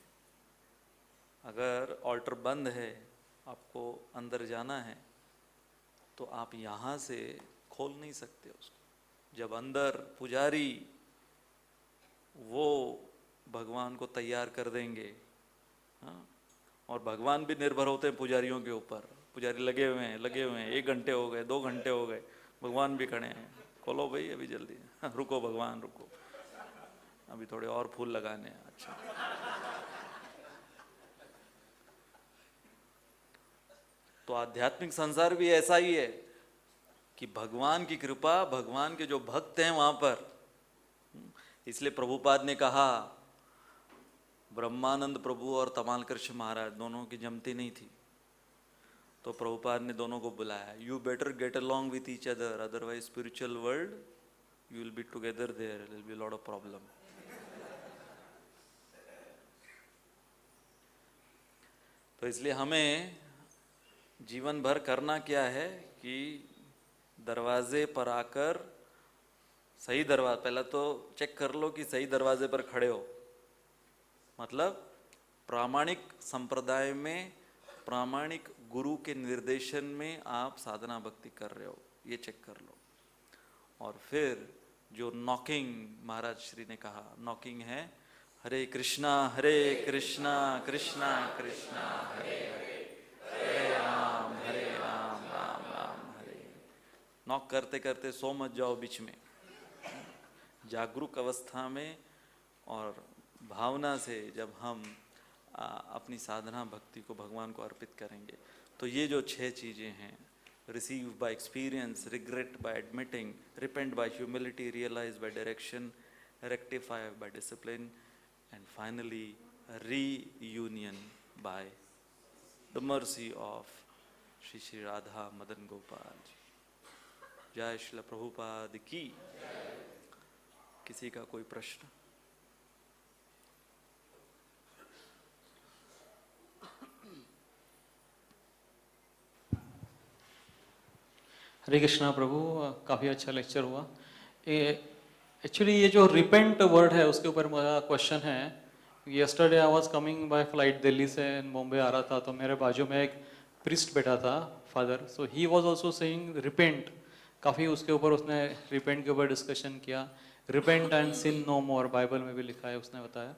अगर ऑल्टर बंद है, आपको अंदर जाना है तो आप यहाँ से खोल नहीं सकते उसको। जब अंदर पुजारी वो भगवान को तैयार कर देंगे, हाँ, और भगवान भी निर्भर होते हैं पुजारियों के ऊपर। पुजारी लगे हुए हैं, 1 घंटे हो गए, 2 घंटे हो गए, भगवान भी खड़े हैं, खोलो भाई अभी जल्दी, रुको भगवान रुको, अभी थोड़े और फूल लगाने हैं। अच्छा, तो आध्यात्मिक संसार भी ऐसा ही है कि भगवान की कृपा, भगवान के जो भक्त हैं वहां पर। इसलिए प्रभुपाद ने कहा, ब्रह्मानंद प्रभु और तमाल कृष्ण महाराज दोनों की जमती नहीं थी, तो प्रभुपाद ने दोनों को बुलाया, you better get along with each other, otherwise spiritual world you will be together, there will be lot of problem. तो इसलिए हमें जीवन भर करना क्या है कि दरवाजे पर आकर सही दरवाजा, पहला तो चेक कर लो कि सही दरवाजे पर खड़े हो, मतलब प्रामाणिक संप्रदाय में, प्रामाणिक गुरु के निर्देशन में आप साधना भक्ति कर रहे हो, ये चेक कर लो। और फिर जो नॉकिंग महाराज श्री ने कहा, नॉकिंग है हरे कृष्णा कृष्णा कृष्णा हरे हरे, हरे राम राम राम हरे। नॉक करते करते सो मत जाओ बीच में, जागरूक अवस्था में और भावना से जब हम अपनी साधना भक्ति को भगवान को अर्पित करेंगे, तो ये जो 6 चीज़ें हैं, receive by experience, regret by admitting, repent by humility, realize by direction, rectify by discipline, and finally reunion by the mercy of Shri Shri Radha Madan Gopal ji. जय श्री प्रभुपाद की। किसी का कोई प्रश्न? हरे कृष्णा प्रभु, काफ़ी अच्छा लेक्चर हुआ। एक्चुअली ये जो रिपेंट वर्ड है उसके ऊपर मेरा क्वेश्चन है। Yesterday I was coming by flight, Delhi से बॉम्बे आ रहा था, तो मेरे बाजू में एक प्रिस्ट बैठा था, father, so he was also saying repent. काफ़ी उसके ऊपर उसने रिपेंट के ऊपर डिस्कशन किया। Repent and sin no more, Bible में भी लिखा है, उसने बताया।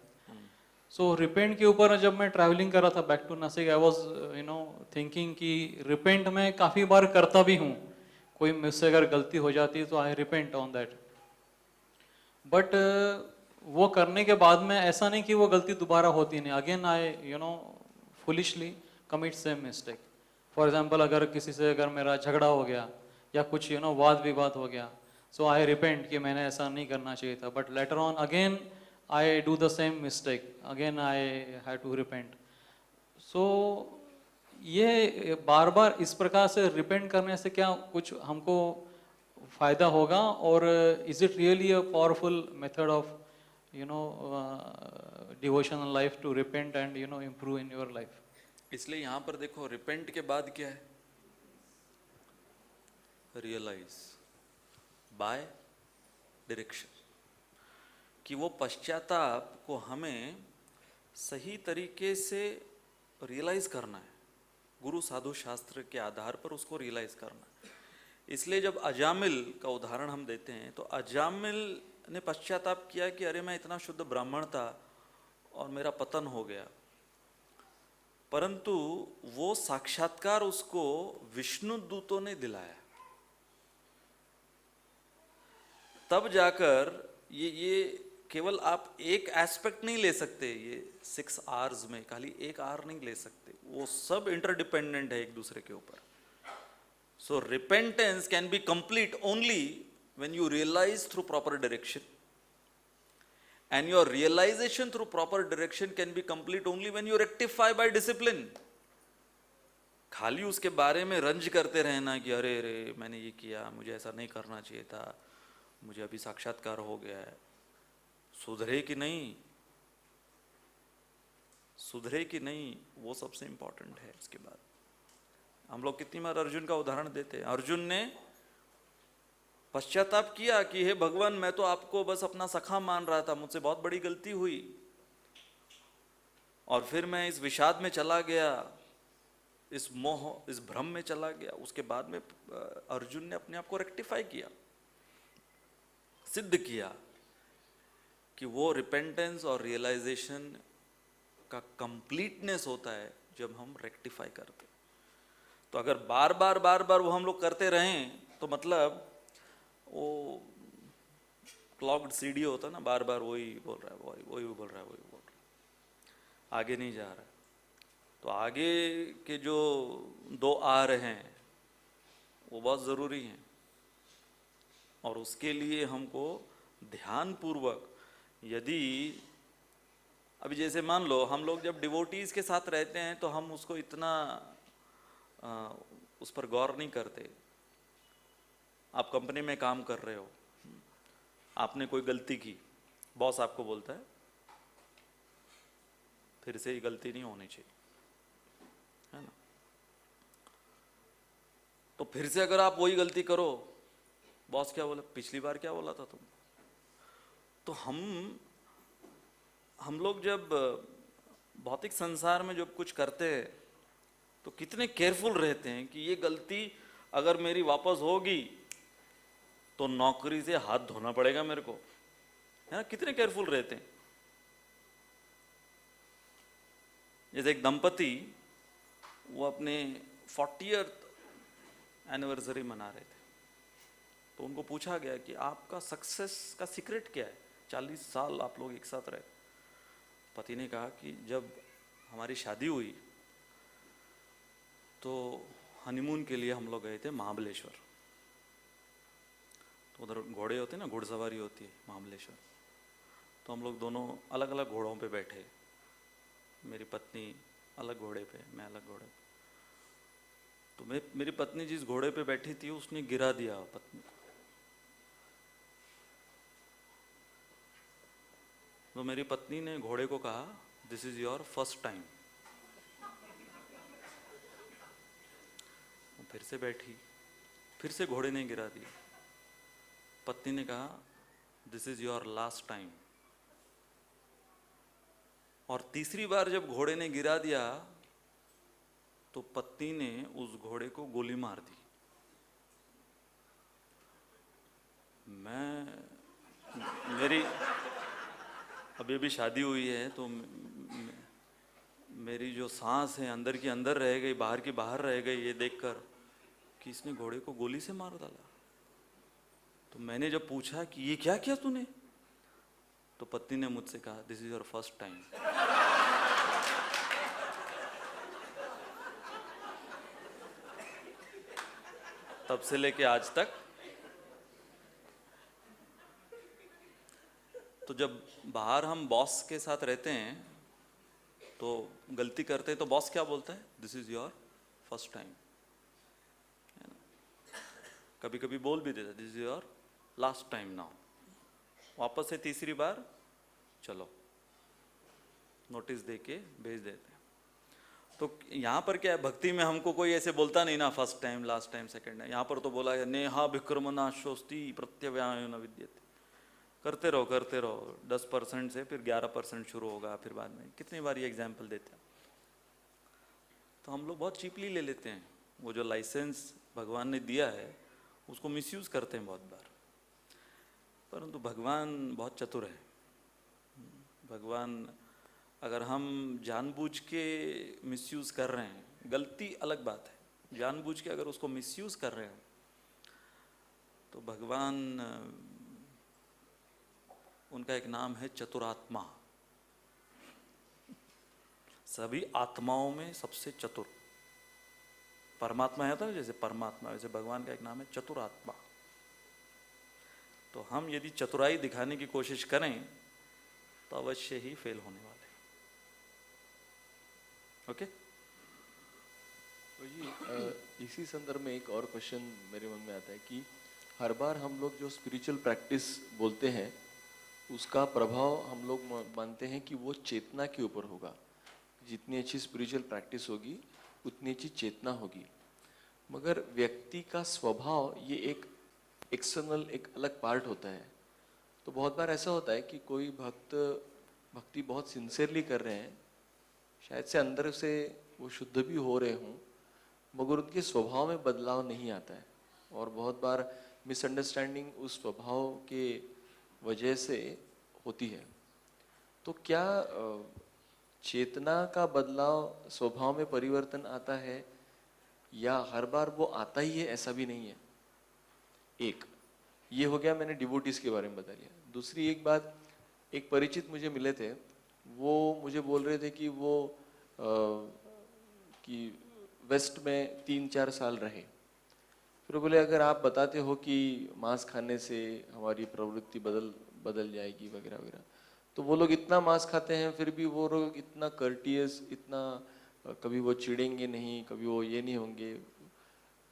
सो रिपेंट के ऊपर जब मैं ट्रैवलिंग कर रहा था back to Nashik, I was thinking कि रिपेंट मैं काफ़ी बार करता भी हूँ, कोई मुझसे अगर गलती हो जाती है तो आई रिपेंट ऑन दैट। बट वो करने के बाद में ऐसा नहीं कि वो गलती दोबारा होती नहीं, again I foolishly commit same mistake. For example, अगर किसी से अगर मेरा झगड़ा हो गया या कुछ वाद विवाद हो गया, सो आई रिपेंट कि मैंने ऐसा नहीं करना चाहिए था, but later on again I do the same mistake, again I have to repent. So ये बार बार इस प्रकार से रिपेंट करने से क्या कुछ हमको फायदा होगा, और is it really a powerful method of devotional life to repent and improve in your life? इसलिए यहाँ पर देखो, रिपेंट के बाद क्या है? रियलाइज बाय डायरेक्शन, कि वो पश्चाताप को हमें सही तरीके से रियलाइज करना है, गुरु साधु शास्त्र के आधार पर उसको रियलाइज करना है। इसलिए जब अजामिल का उदाहरण हम देते हैं, तो अजामिल ने पश्चाताप किया कि अरे मैं इतना शुद्ध ब्राह्मण था और मेरा पतन हो गया। परंतु वो साक्षात्कार उसको विष्णु दूतों ने दिलाया। तब जाकर ये केवल आप एक एस्पेक्ट नहीं ले सकते, ये 6 आवर्स में खाली एक आवर नहीं ले सकते, वो सब इंटरडिपेंडेंट है एक दूसरे के ऊपर। So repentance can be complete only when you realize through proper direction, and your realization through proper direction can be complete only when you rectify by discipline. खाली उसके बारे में रंज करते रहना कि अरे अरे मैंने ये किया, मुझे ऐसा नहीं करना चाहिए था, मुझे अभी साक्षात्कार हो गया है, सुधरे कि नहीं, सुधरे कि नहीं, वो सबसे इंपॉर्टेंट है। इसके बाद हम लोग कितनी बार अर्जुन का उदाहरण देते हैं। अर्जुन ने पश्चाताप किया कि हे भगवान, मैं तो आपको बस अपना सखा मान रहा था, मुझसे बहुत बड़ी गलती हुई, और फिर मैं इस विषाद में चला गया, इस मोह, इस भ्रम में चला गया। उसके बाद में अर्जुन ने अपने आप को रेक्टिफाई किया, सिद्ध किया कि वो रिपेंटेंस और रियलाइजेशन का कंप्लीटनेस होता है जब हम रेक्टिफाई करते। तो अगर बार बार वो हम लोग करते रहें तो मतलब वो क्लॉग्ड सीडी होता है ना, बार बार वही बोल रहा है, वही बोल रहा है, आगे नहीं जा रहा है। तो आगे के जो 2 आर हैं वो बहुत ज़रूरी हैं, और उसके लिए हमको ध्यानपूर्वक, यदि अभी जैसे मान लो हम लोग जब डिवोटीज़ के साथ रहते हैं तो हम उसको इतना उस पर गौर नहीं करते। आप कंपनी में काम कर रहे हो, आपने कोई गलती की, बॉस आपको बोलता है फिर से ये गलती नहीं होनी चाहिए, है ना। तो फिर से अगर आप वही गलती करो, बॉस क्या बोला, पिछली बार क्या बोला था तुम। तो हम लोग जब भौतिक संसार में जब कुछ करते हैं तो कितने केयरफुल रहते हैं कि ये गलती अगर मेरी वापस होगी तो नौकरी से हाथ धोना पड़ेगा मेरे को, है ना। कितने केयरफुल रहते हैं। जैसे एक दंपति, वो अपने 40th एनिवर्सरी मना रहे थे, तो उनको पूछा गया कि आपका सक्सेस का सीक्रेट क्या है, 40 साल आप लोग एक साथ रहे। पति ने कहा कि जब हमारी शादी हुई तो हनीमून के लिए हम लोग गए थे महाबलेश्वर। तो उधर घोड़े होते हैं ना, घुड़सवारी होती है महाबलेश्वर। तो हम लोग दोनों अलग अलग घोड़ों पे बैठे, मेरी पत्नी अलग घोड़े पे, मैं अलग घोड़े पे। तो मेरी पत्नी जिस घोड़े पे बैठी थी उसने गिरा दिया पत्नी को। तो मेरी पत्नी ने घोड़े को कहा, this is your first time. फिर से बैठी, फिर से घोड़े ने गिरा दिया। पत्नी ने कहा, this is your last time. और तीसरी बार जब घोड़े ने गिरा दिया तो पत्नी ने उस घोड़े को गोली मार दी। मेरी अभी अभी शादी हुई है, तो मेरी जो सांस है अंदर की अंदर रह गई, बाहर की बाहर रह गई, ये देखकर कि इसने घोड़े को गोली से मार डाला। तो मैंने जब पूछा कि ये क्या किया तूने, तो पत्नी ने मुझसे कहा, this is your first time. तब से लेके आज तक। तो जब बाहर हम बॉस के साथ रहते हैं तो गलती करते हैं तो बॉस क्या बोलता है, this is your first time. कभी कभी बोल भी देता, this is your last time now. वापस से तीसरी बार चलो, नोटिस दे के भेज देते हैं। तो यहाँ पर क्या है, भक्ति में हमको कोई ऐसे बोलता नहीं ना, first time, last time, second time. यहाँ पर तो बोला है, नेहा विक्रमना शोस्ति प्रत्यव्याय न विद्यते। करते रहो 10% से फिर 11% शुरू होगा, फिर बाद में। कितनी बार ये एग्जाम्पल देते हैं। तो हम लोग बहुत चीपली ले लेते हैं, वो जो लाइसेंस भगवान ने दिया है उसको मिसयूज करते हैं बहुत बार। परंतु भगवान बहुत चतुर है। भगवान अगर हम जानबूझ के मिसयूज़ कर रहे हैं, गलती अलग बात है, जानबूझ के अगर उसको मिसयूज़ कर रहे हैं तो भगवान, उनका एक नाम है चतुरात्मा, सभी आत्माओं में सबसे चतुर। परमात्मा है तो जैसे परमात्मा, वैसे भगवान का एक नाम है चतुरात्मा। तो हम यदि चतुराई दिखाने की कोशिश करें तो अवश्य ही फेल होने वाले हैं। ओके? तो जी इसी संदर्भ में एक और क्वेश्चन मेरे मन में आता है कि हर बार हम लोग जो स्पिरिचुअल प्रैक्टिस बोलते हैं उसका प्रभाव हम लोग मानते हैं कि वो चेतना के ऊपर होगा। जितनी अच्छी स्पिरिचुअल प्रैक्टिस होगी उतनी अच्छी चेतना होगी, मगर व्यक्ति का स्वभाव ये एक एक्सटर्नल, एक अलग पार्ट होता है। तो बहुत बार ऐसा होता है कि कोई भक्त भक्ति बहुत सिंसियरली कर रहे हैं, शायद से अंदर से वो शुद्ध भी हो रहे हों, मगर उनके स्वभाव में बदलाव नहीं आता है और बहुत बार मिसअंडरस्टैंडिंग उस स्वभाव के वजह से होती है। तो क्या चेतना का बदलाव स्वभाव में परिवर्तन आता है या हर बार वो आता ही है, ऐसा भी नहीं है? एक ये हो गया, मैंने डिवोटीज के बारे में बता दिया। दूसरी एक बात, एक परिचित मुझे मिले थे, वो मुझे बोल रहे थे कि वो कि वेस्ट में 3-4 साल रहे। फिर बोले अगर आप बताते हो कि मांस खाने से हमारी प्रवृत्ति बदल जाएगी वगैरह वगैरह, तो वो लोग इतना मांस खाते हैं फिर भी वो लोग इतना कर्टियस, इतना कभी वो चिढ़ेंगे नहीं, कभी वो ये नहीं होंगे।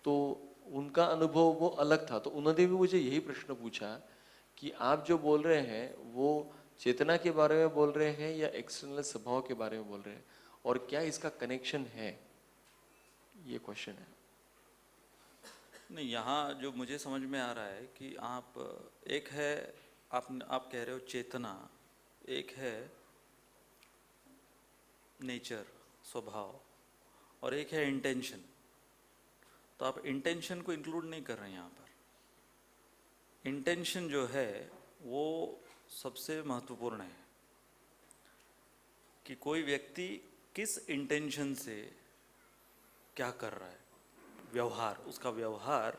तो उनका अनुभव वो अलग था। तो उन्होंने भी मुझे यही प्रश्न पूछा कि आप जो बोल रहे हैं वो चेतना के बारे में बोल रहे हैं या एक्सटर्नल स्वभाव के बारे में बोल रहे हैं, और क्या इसका कनेक्शन है, ये क्वेश्चन है। नहीं, यहाँ जो मुझे समझ में आ रहा है कि आप, एक है आप कह रहे हो चेतना, एक है नेचर, स्वभाव, और एक है इंटेंशन। तो आप इंटेंशन को इंक्लूड नहीं कर रहे हैं यहाँ पर। इंटेंशन जो है वो सबसे महत्वपूर्ण है कि कोई व्यक्ति किस इंटेंशन से क्या कर रहा है, व्यवहार, उसका व्यवहार,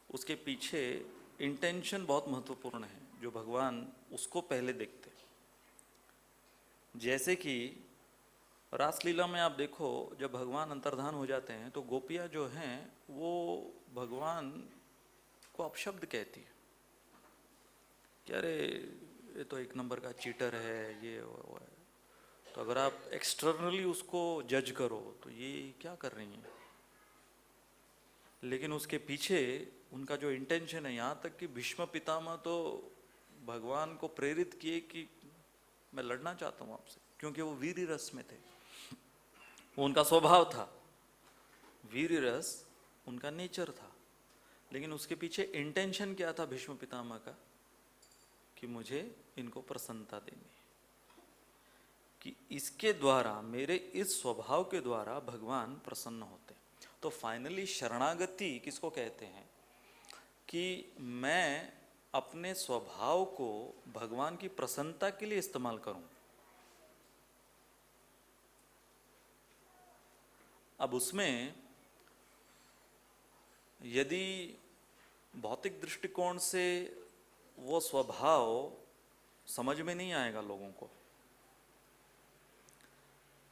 उसके पीछे इंटेंशन बहुत महत्वपूर्ण है, जो भगवान उसको पहले देखते हैं। जैसे कि रासलीला में आप देखो, जब भगवान अंतर्धान हो जाते हैं तो गोपियाँ जो हैं वो भगवान को अपशब्द कहती है कि अरे ये तो एक नंबर का चीटर है, ये वो है। तो अगर आप एक्सटर्नली उसको जज करो तो ये क्या कर रही हैं, लेकिन उसके पीछे उनका जो इंटेंशन है, यहाँ तक कि भीष्म पितामह तो भगवान को प्रेरित किए कि मैं लड़ना चाहता हूँ आपसे, क्योंकि वो वीर रस में थे, वो उनका स्वभाव था, वीर रस उनका नेचर था। लेकिन उसके पीछे इंटेंशन क्या था भीष्म पितामह का, कि मुझे इनको प्रसन्नता देनी है, कि इसके द्वारा, मेरे इस स्वभाव के द्वारा भगवान प्रसन्न होते हैं। तो फाइनली शरणागति किसको कहते हैं, कि मैं अपने स्वभाव को भगवान की प्रसन्नता के लिए इस्तेमाल करूं। अब उसमें यदि भौतिक दृष्टिकोण से वो स्वभाव समझ में नहीं आएगा लोगों को,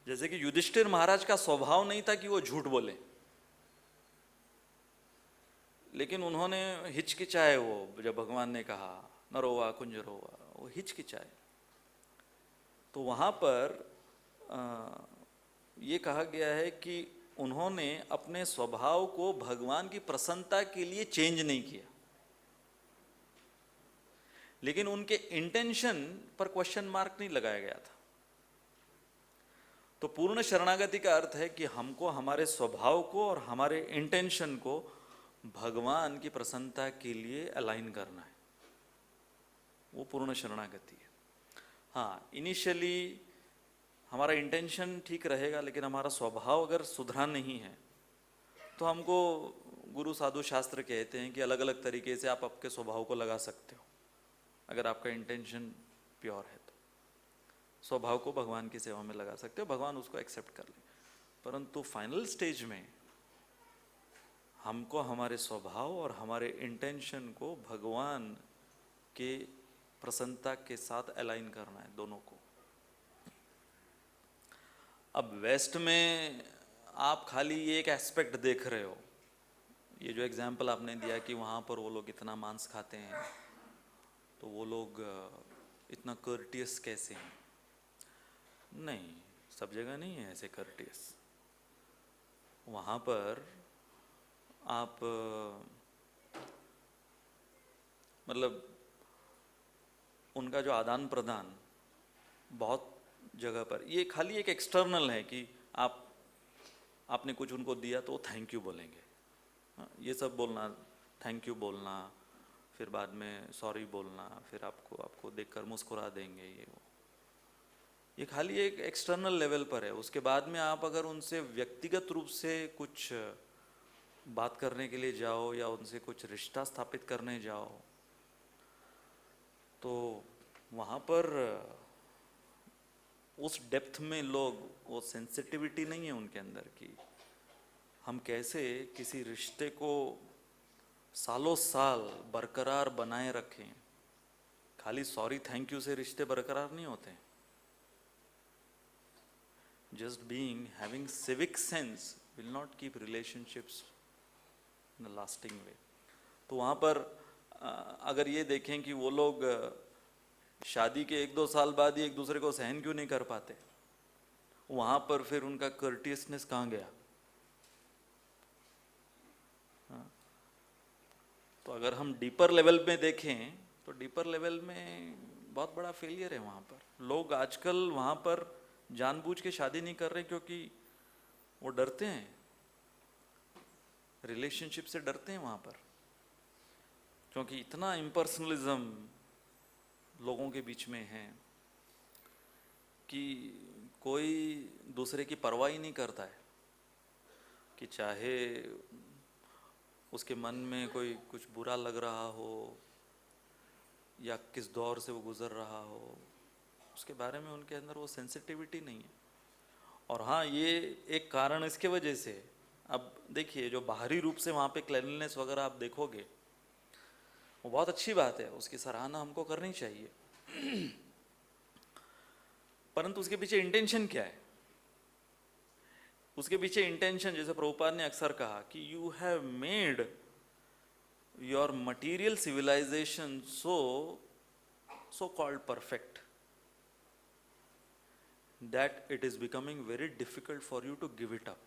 जैसे कि युधिष्ठिर महाराज का स्वभाव नहीं था कि वो झूठ बोले, लेकिन उन्होंने हिचकिचाए, वो जब भगवान ने कहा न रोवा कुंज रोवा, वो हिचकिचाए। तो वहाँ पर ये कहा गया है कि उन्होंने अपने स्वभाव को भगवान की प्रसन्नता के लिए चेंज नहीं किया, लेकिन उनके इंटेंशन पर क्वेश्चन मार्क नहीं लगाया गया था। तो पूर्ण शरणागति का अर्थ है कि हमको हमारे स्वभाव को और हमारे इंटेंशन को भगवान की प्रसन्नता के लिए अलाइन करना है, वो पूर्ण शरणागति है। हाँ, इनिशियली हमारा इंटेंशन ठीक रहेगा, लेकिन हमारा स्वभाव अगर सुधरा नहीं है तो हमको गुरु साधु शास्त्र कहते हैं कि अलग अलग तरीके से आप आपके स्वभाव को लगा सकते हो, अगर आपका इंटेंशन प्योर है तो। स्वभाव को भगवान की सेवा में लगा सकते हो, भगवान उसको एक्सेप्ट कर ले। परंतु फाइनल स्टेज में हमको हमारे स्वभाव और हमारे इंटेंशन को भगवान के प्रसन्नता के साथ अलाइन करना है, दोनों को। अब वेस्ट में आप खाली ये एक एस्पेक्ट देख रहे हो, ये जो एग्जाम्पल आपने दिया कि वहाँ पर वो लोग इतना मांस खाते हैं तो वो लोग इतना कर्टियस कैसे हैं। नहीं, सब जगह नहीं है ऐसे कर्टियस। वहाँ पर आप मतलब उनका जो आदान प्रदान बहुत जगह पर, ये खाली एक एक्सटर्नल है कि आपने कुछ उनको दिया तो थैंक यू बोलेंगे, ये सब बोलना, थैंक यू बोलना, फिर बाद में सॉरी बोलना, फिर आपको देखकर मुस्कुरा देंगे, ये खाली एक एक्सटर्नल लेवल पर है। उसके बाद में आप अगर उनसे व्यक्तिगत रूप से कुछ बात करने के लिए जाओ या उनसे कुछ रिश्ता स्थापित करने जाओ तो वहाँ पर उस डेप्थ में लोग, वो सेंसिटिविटी नहीं है उनके अंदर की हम कैसे किसी रिश्ते को सालों साल बरकरार बनाए रखें। खाली सॉरी थैंक यू से रिश्ते बरकरार नहीं होते। Just being, having civic sense will not keep relationships in a lasting way. तो वहाँ पर अगर ये देखें कि वो लोग शादी के 1-2 साल बाद ही एक दूसरे को सहन क्यों नहीं कर पाते, वहाँ पर फिर उनका कर्टियसनेस कहाँ गया। तो अगर हम डीपर लेवल में देखें तो डीपर लेवल में बहुत बड़ा फेलियर है वहाँ पर। लोग आजकल वहाँ पर जानबूझ के शादी नहीं कर रहे क्योंकि वो डरते हैं, रिलेशनशिप से डरते हैं वहाँ पर, क्योंकि इतना इम्पर्सनलिज्म लोगों के बीच में है कि कोई दूसरे की परवाह ही नहीं करता है कि चाहे उसके मन में कोई कुछ बुरा लग रहा हो या किस दौर से वो गुजर रहा हो, उसके बारे में उनके अंदर वो सेंसिटिविटी नहीं है। और हाँ, ये एक कारण इसके वजह से, अब देखिए जो बाहरी रूप से वहाँ पे क्लीनलीनेस वगैरह आप देखोगे वो बहुत अच्छी बात है, उसकी सराहना हमको करनी चाहिए परंतु उसके पीछे इंटेंशन क्या है। उसके पीछे इंटेंशन, जैसे प्रभुपाद ने अक्सर कहा कि you have made your material civilisation so called perfect that it is becoming very difficult for you to give it up.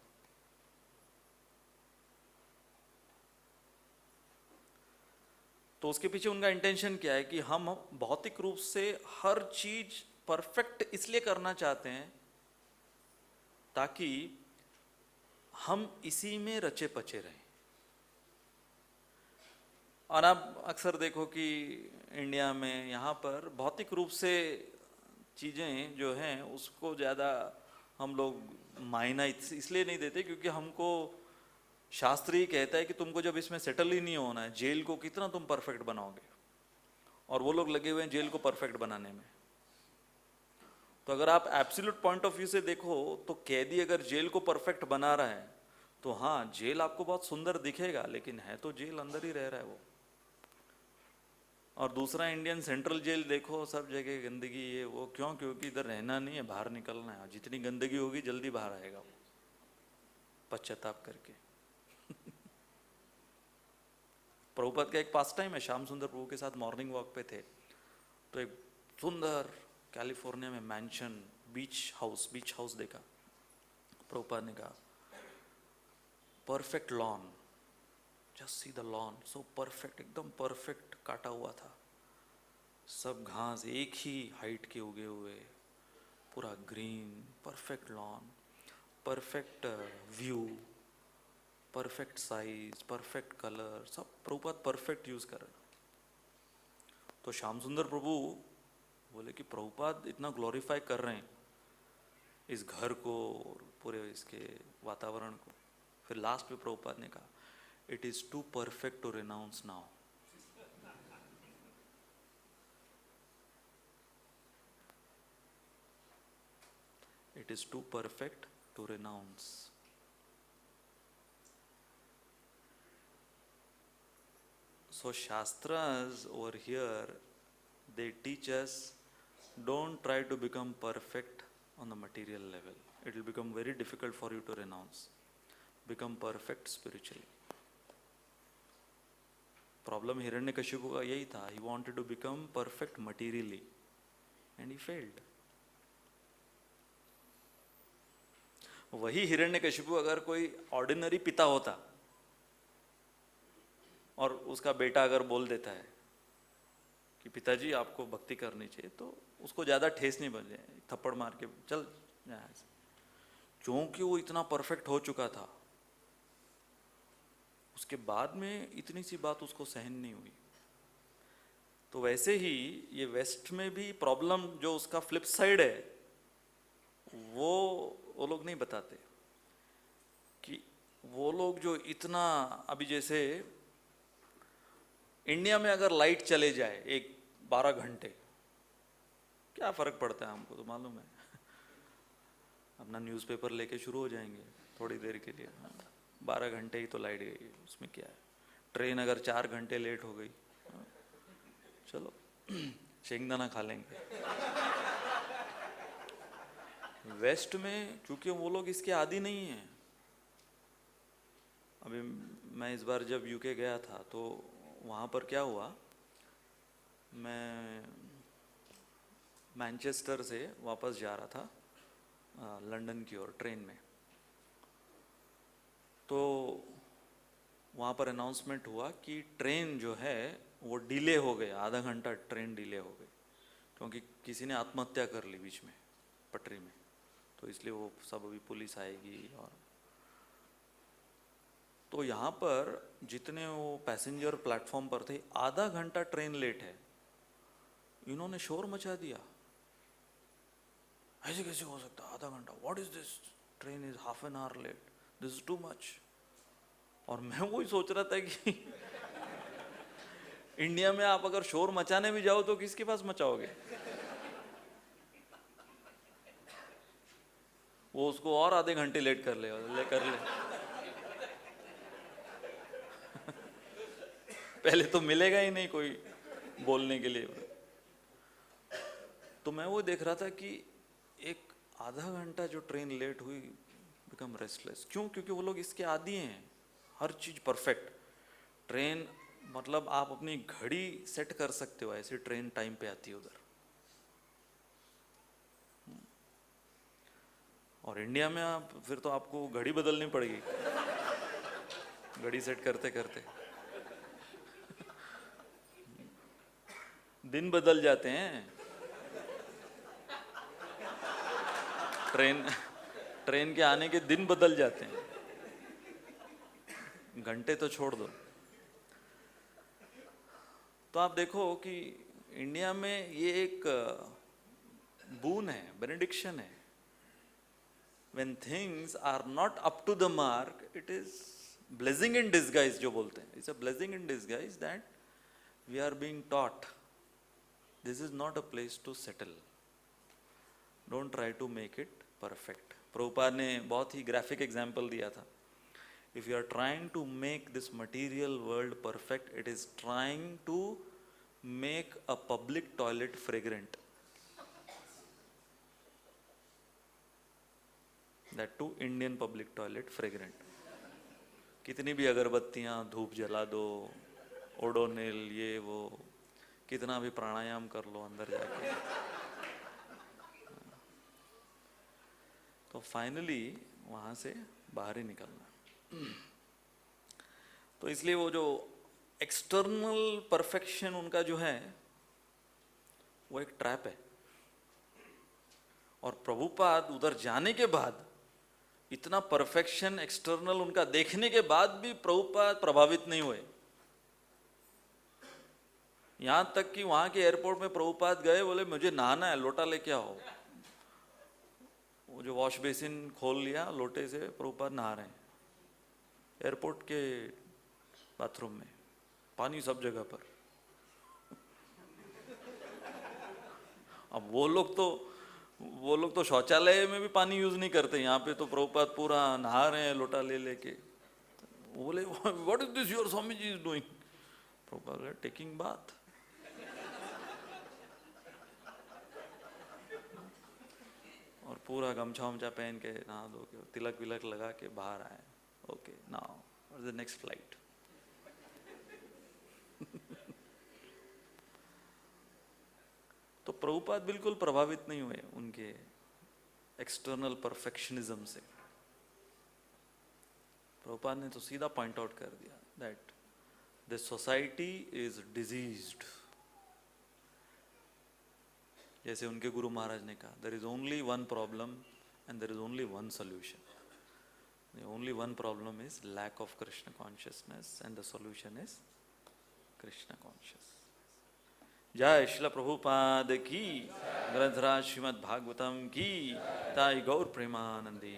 तो उसके पीछे उनका इंटेंशन क्या है कि हम भौतिक रूप से हर चीज परफेक्ट इसलिए करना चाहते हैं ताकि हम इसी में रचे पचे रहें। और आप अक्सर देखो कि इंडिया में यहाँ पर भौतिक रूप से चीज़ें जो हैं उसको ज़्यादा हम लोग मायना इसलिए नहीं देते क्योंकि हमको शास्त्र ही कहता है कि तुमको जब इसमें सेटल ही नहीं होना है, जेल को कितना तुम परफेक्ट बनाओगे, और वो लोग लगे हुए हैं जेल को परफेक्ट बनाने में। तो अगर आप एब्सोल्यूट पॉइंट ऑफ व्यू से देखो तो कैदी अगर जेल को परफेक्ट बना रहा है तो हाँ, जेल आपको बहुत सुंदर दिखेगा लेकिन है तो जेल अंदर ही रह रहा है वो। और दूसरा इंडियन सेंट्रल जेल देखो, सब जगह गंदगी है वो, क्यों? क्योंकि इधर रहना नहीं है, बाहर निकलना है। जितनी गंदगी होगी जल्दी बाहर आएगा वो पश्चाताप करके प्रभुपाद का एक पास टाइम है, श्याम सुंदर प्रभु के साथ मॉर्निंग वॉक पे थे तो एक सुंदर कैलिफोर्निया में मैंशन बीच हाउस देखा। प्रभुपाद ने कहा perfect lawn, just see the lawn, so perfect, एकदम परफेक्ट काटा हुआ था, सब घास एक ही हाइट के उगे हुए, पूरा green, perfect lawn, perfect view, perfect size, perfect colour, सब प्रभुपाद परफेक्ट यूज कर रहे। तो श्याम सुंदर प्रभु बोले कि प्रभुपाद इतना ग्लोरीफाई कर रहे हैं इस घर को और पूरे इसके वातावरण को। फिर लास्ट में प्रभुपाद ने कहा it is too perfect to renounce now. It is too perfect to renounce. So Shastras over here, they teach us, don't try to become perfect on the material level. It will become very difficult for you to renounce. Become perfect spiritually. Problem Hiranyakashipu का यही था. He wanted to become perfect materially, and he failed. वही हिरण्यकशिपु अगर कोई ordinary पिता होता और उसका बेटा अगर बोल देता है कि पिताजी आपको भक्ति करनी चाहिए, तो उसको ज्यादा ठेस नहीं बजे, थप्पड़ मार के चल यहाँ से. क्योंकि वो इतना परफेक्ट हो चुका था, उसके बाद में इतनी सी बात उसको सहन नहीं हुई. तो वैसे ही ये वेस्ट में भी प्रॉब्लम जो उसका फ्लिप साइड है, वो लोग नहीं बताते कि वो लोग जो इतना, अभी जैसे इंडिया में अगर लाइट चले जाए 12 घंटे, क्या फर्क पड़ता है हमको, तो मालूम है. अपना न्यूज़पेपर लेके शुरू हो जाएंगे थोड़ी देर के लिए. 12 घंटे ही तो लाइट गई, उसमें क्या है. ट्रेन अगर 4 घंटे लेट हो गई, चलो शेंगदाना खा लेंगे. वेस्ट में क्योंकि वो लोग इसके आदी नहीं हैं. अभी मैं इस बार जब यूके गया था तो वहाँ पर क्या हुआ, मैं मैनचेस्टर से वापस जा रहा था लंदन की ओर ट्रेन में. तो वहाँ पर अनाउंसमेंट हुआ कि ट्रेन जो है वो डिले हो गया, आधा घंटा ट्रेन डिले हो गई क्योंकि किसी ने आत्महत्या कर ली बीच में पटरी में. तो इसलिए वो सब अभी पुलिस आएगी. और तो यहाँ पर जितने वो पैसेंजर प्लेटफॉर्म पर थे, आधा घंटा ट्रेन लेट है, इन्होंने शोर मचा दिया. ऐसे कैसे हो सकता आधा घंटा, what is this, train is half an hour late, this is too much. और मैं वही सोच रहा था कि इंडिया में आप अगर शोर मचाने भी जाओ तो किसके पास मचाओगे. वो उसको और आधे घंटे लेट कर ले. पहले तो मिलेगा ही नहीं कोई बोलने के लिए. तो मैं वो देख रहा था कि एक आधा घंटा जो ट्रेन लेट हुई, बिकम रेस्टलेस. क्यों? क्योंकि वो लोग इसके आदी हैं, हर चीज परफेक्ट. ट्रेन मतलब आप अपनी घड़ी सेट कर सकते हो, ऐसी ट्रेन टाइम पे आती है उधर. और इंडिया में आप फिर तो आपको घड़ी बदलनी पड़ेगी, घड़ी सेट करते करते दिन बदल जाते हैं. ट्रेन के आने के दिन बदल जाते हैं, घंटे तो छोड़ दो. तो आप देखो कि इंडिया में ये एक बून है, बेनेडिक्शन है. When things are not up to the mark, it is blessing in disguise जो बोलते हैं. It's a blessing in disguise that we are being taught this is not a place to settle. Don't try to make it perfect. Prabhupada ने बहुत ही graphic example दिया था. If you are trying to make this material world perfect, it is trying to make a public toilet fragrant. That too Indian public toilet fragrant. कितनी भी अगरबत्तियां धूप जला दो, ओडोनिल ये वो, कितना भी प्राणायाम कर लो अंदर जाके, तो फाइनली वहां से बाहर ही निकलना. तो इसलिए वो जो एक्सटर्नल परफेक्शन उनका जो है वो एक ट्रैप है. और प्रभुपाद उधर जाने के बाद, इतना परफेक्शन एक्सटर्नल उनका देखने के बाद भी प्रभुपाद प्रभावित नहीं हुए. यहां तक कि वहां के एयरपोर्ट में प्रभुपाद गए, बोले मुझे नहाना है, लोटा लेके आओ. वो जो वॉश बेसिन खोल लिया, लोटे से प्रभुपाद नहा रहे हैं एयरपोर्ट के बाथरूम में, पानी सब जगह पर. अब वो लोग तो वो लोग तो शौचालय में भी पानी यूज नहीं करते, यहाँ पे तो प्रभुपाद पूरा नहा रहे हैं लोटा ले लेके। वो बोले what is this your swami ji is doing? Prabhupada taking bath. और पूरा गमछा वमछा पहन के नहा धो के तिलक विलक लगा के बाहर आए। Okay now the next flight. तो प्रभुपाद बिल्कुल प्रभावित नहीं हुए उनके एक्सटर्नल परफेक्शनिज्म से। प्रभुपाद ने तो सीधा पॉइंट आउट कर दिया that this society is diseased. जैसे उनके गुरु महाराज ने कहा, there is only one problem and there is only one solution. The only one problem is lack of Krishna consciousness and the solution is Krishna consciousness. जय श्रील प्रभुपाद की, ग्रंथराज श्रीमद् भागवतम की, ताई गौर प्रेमानंदी।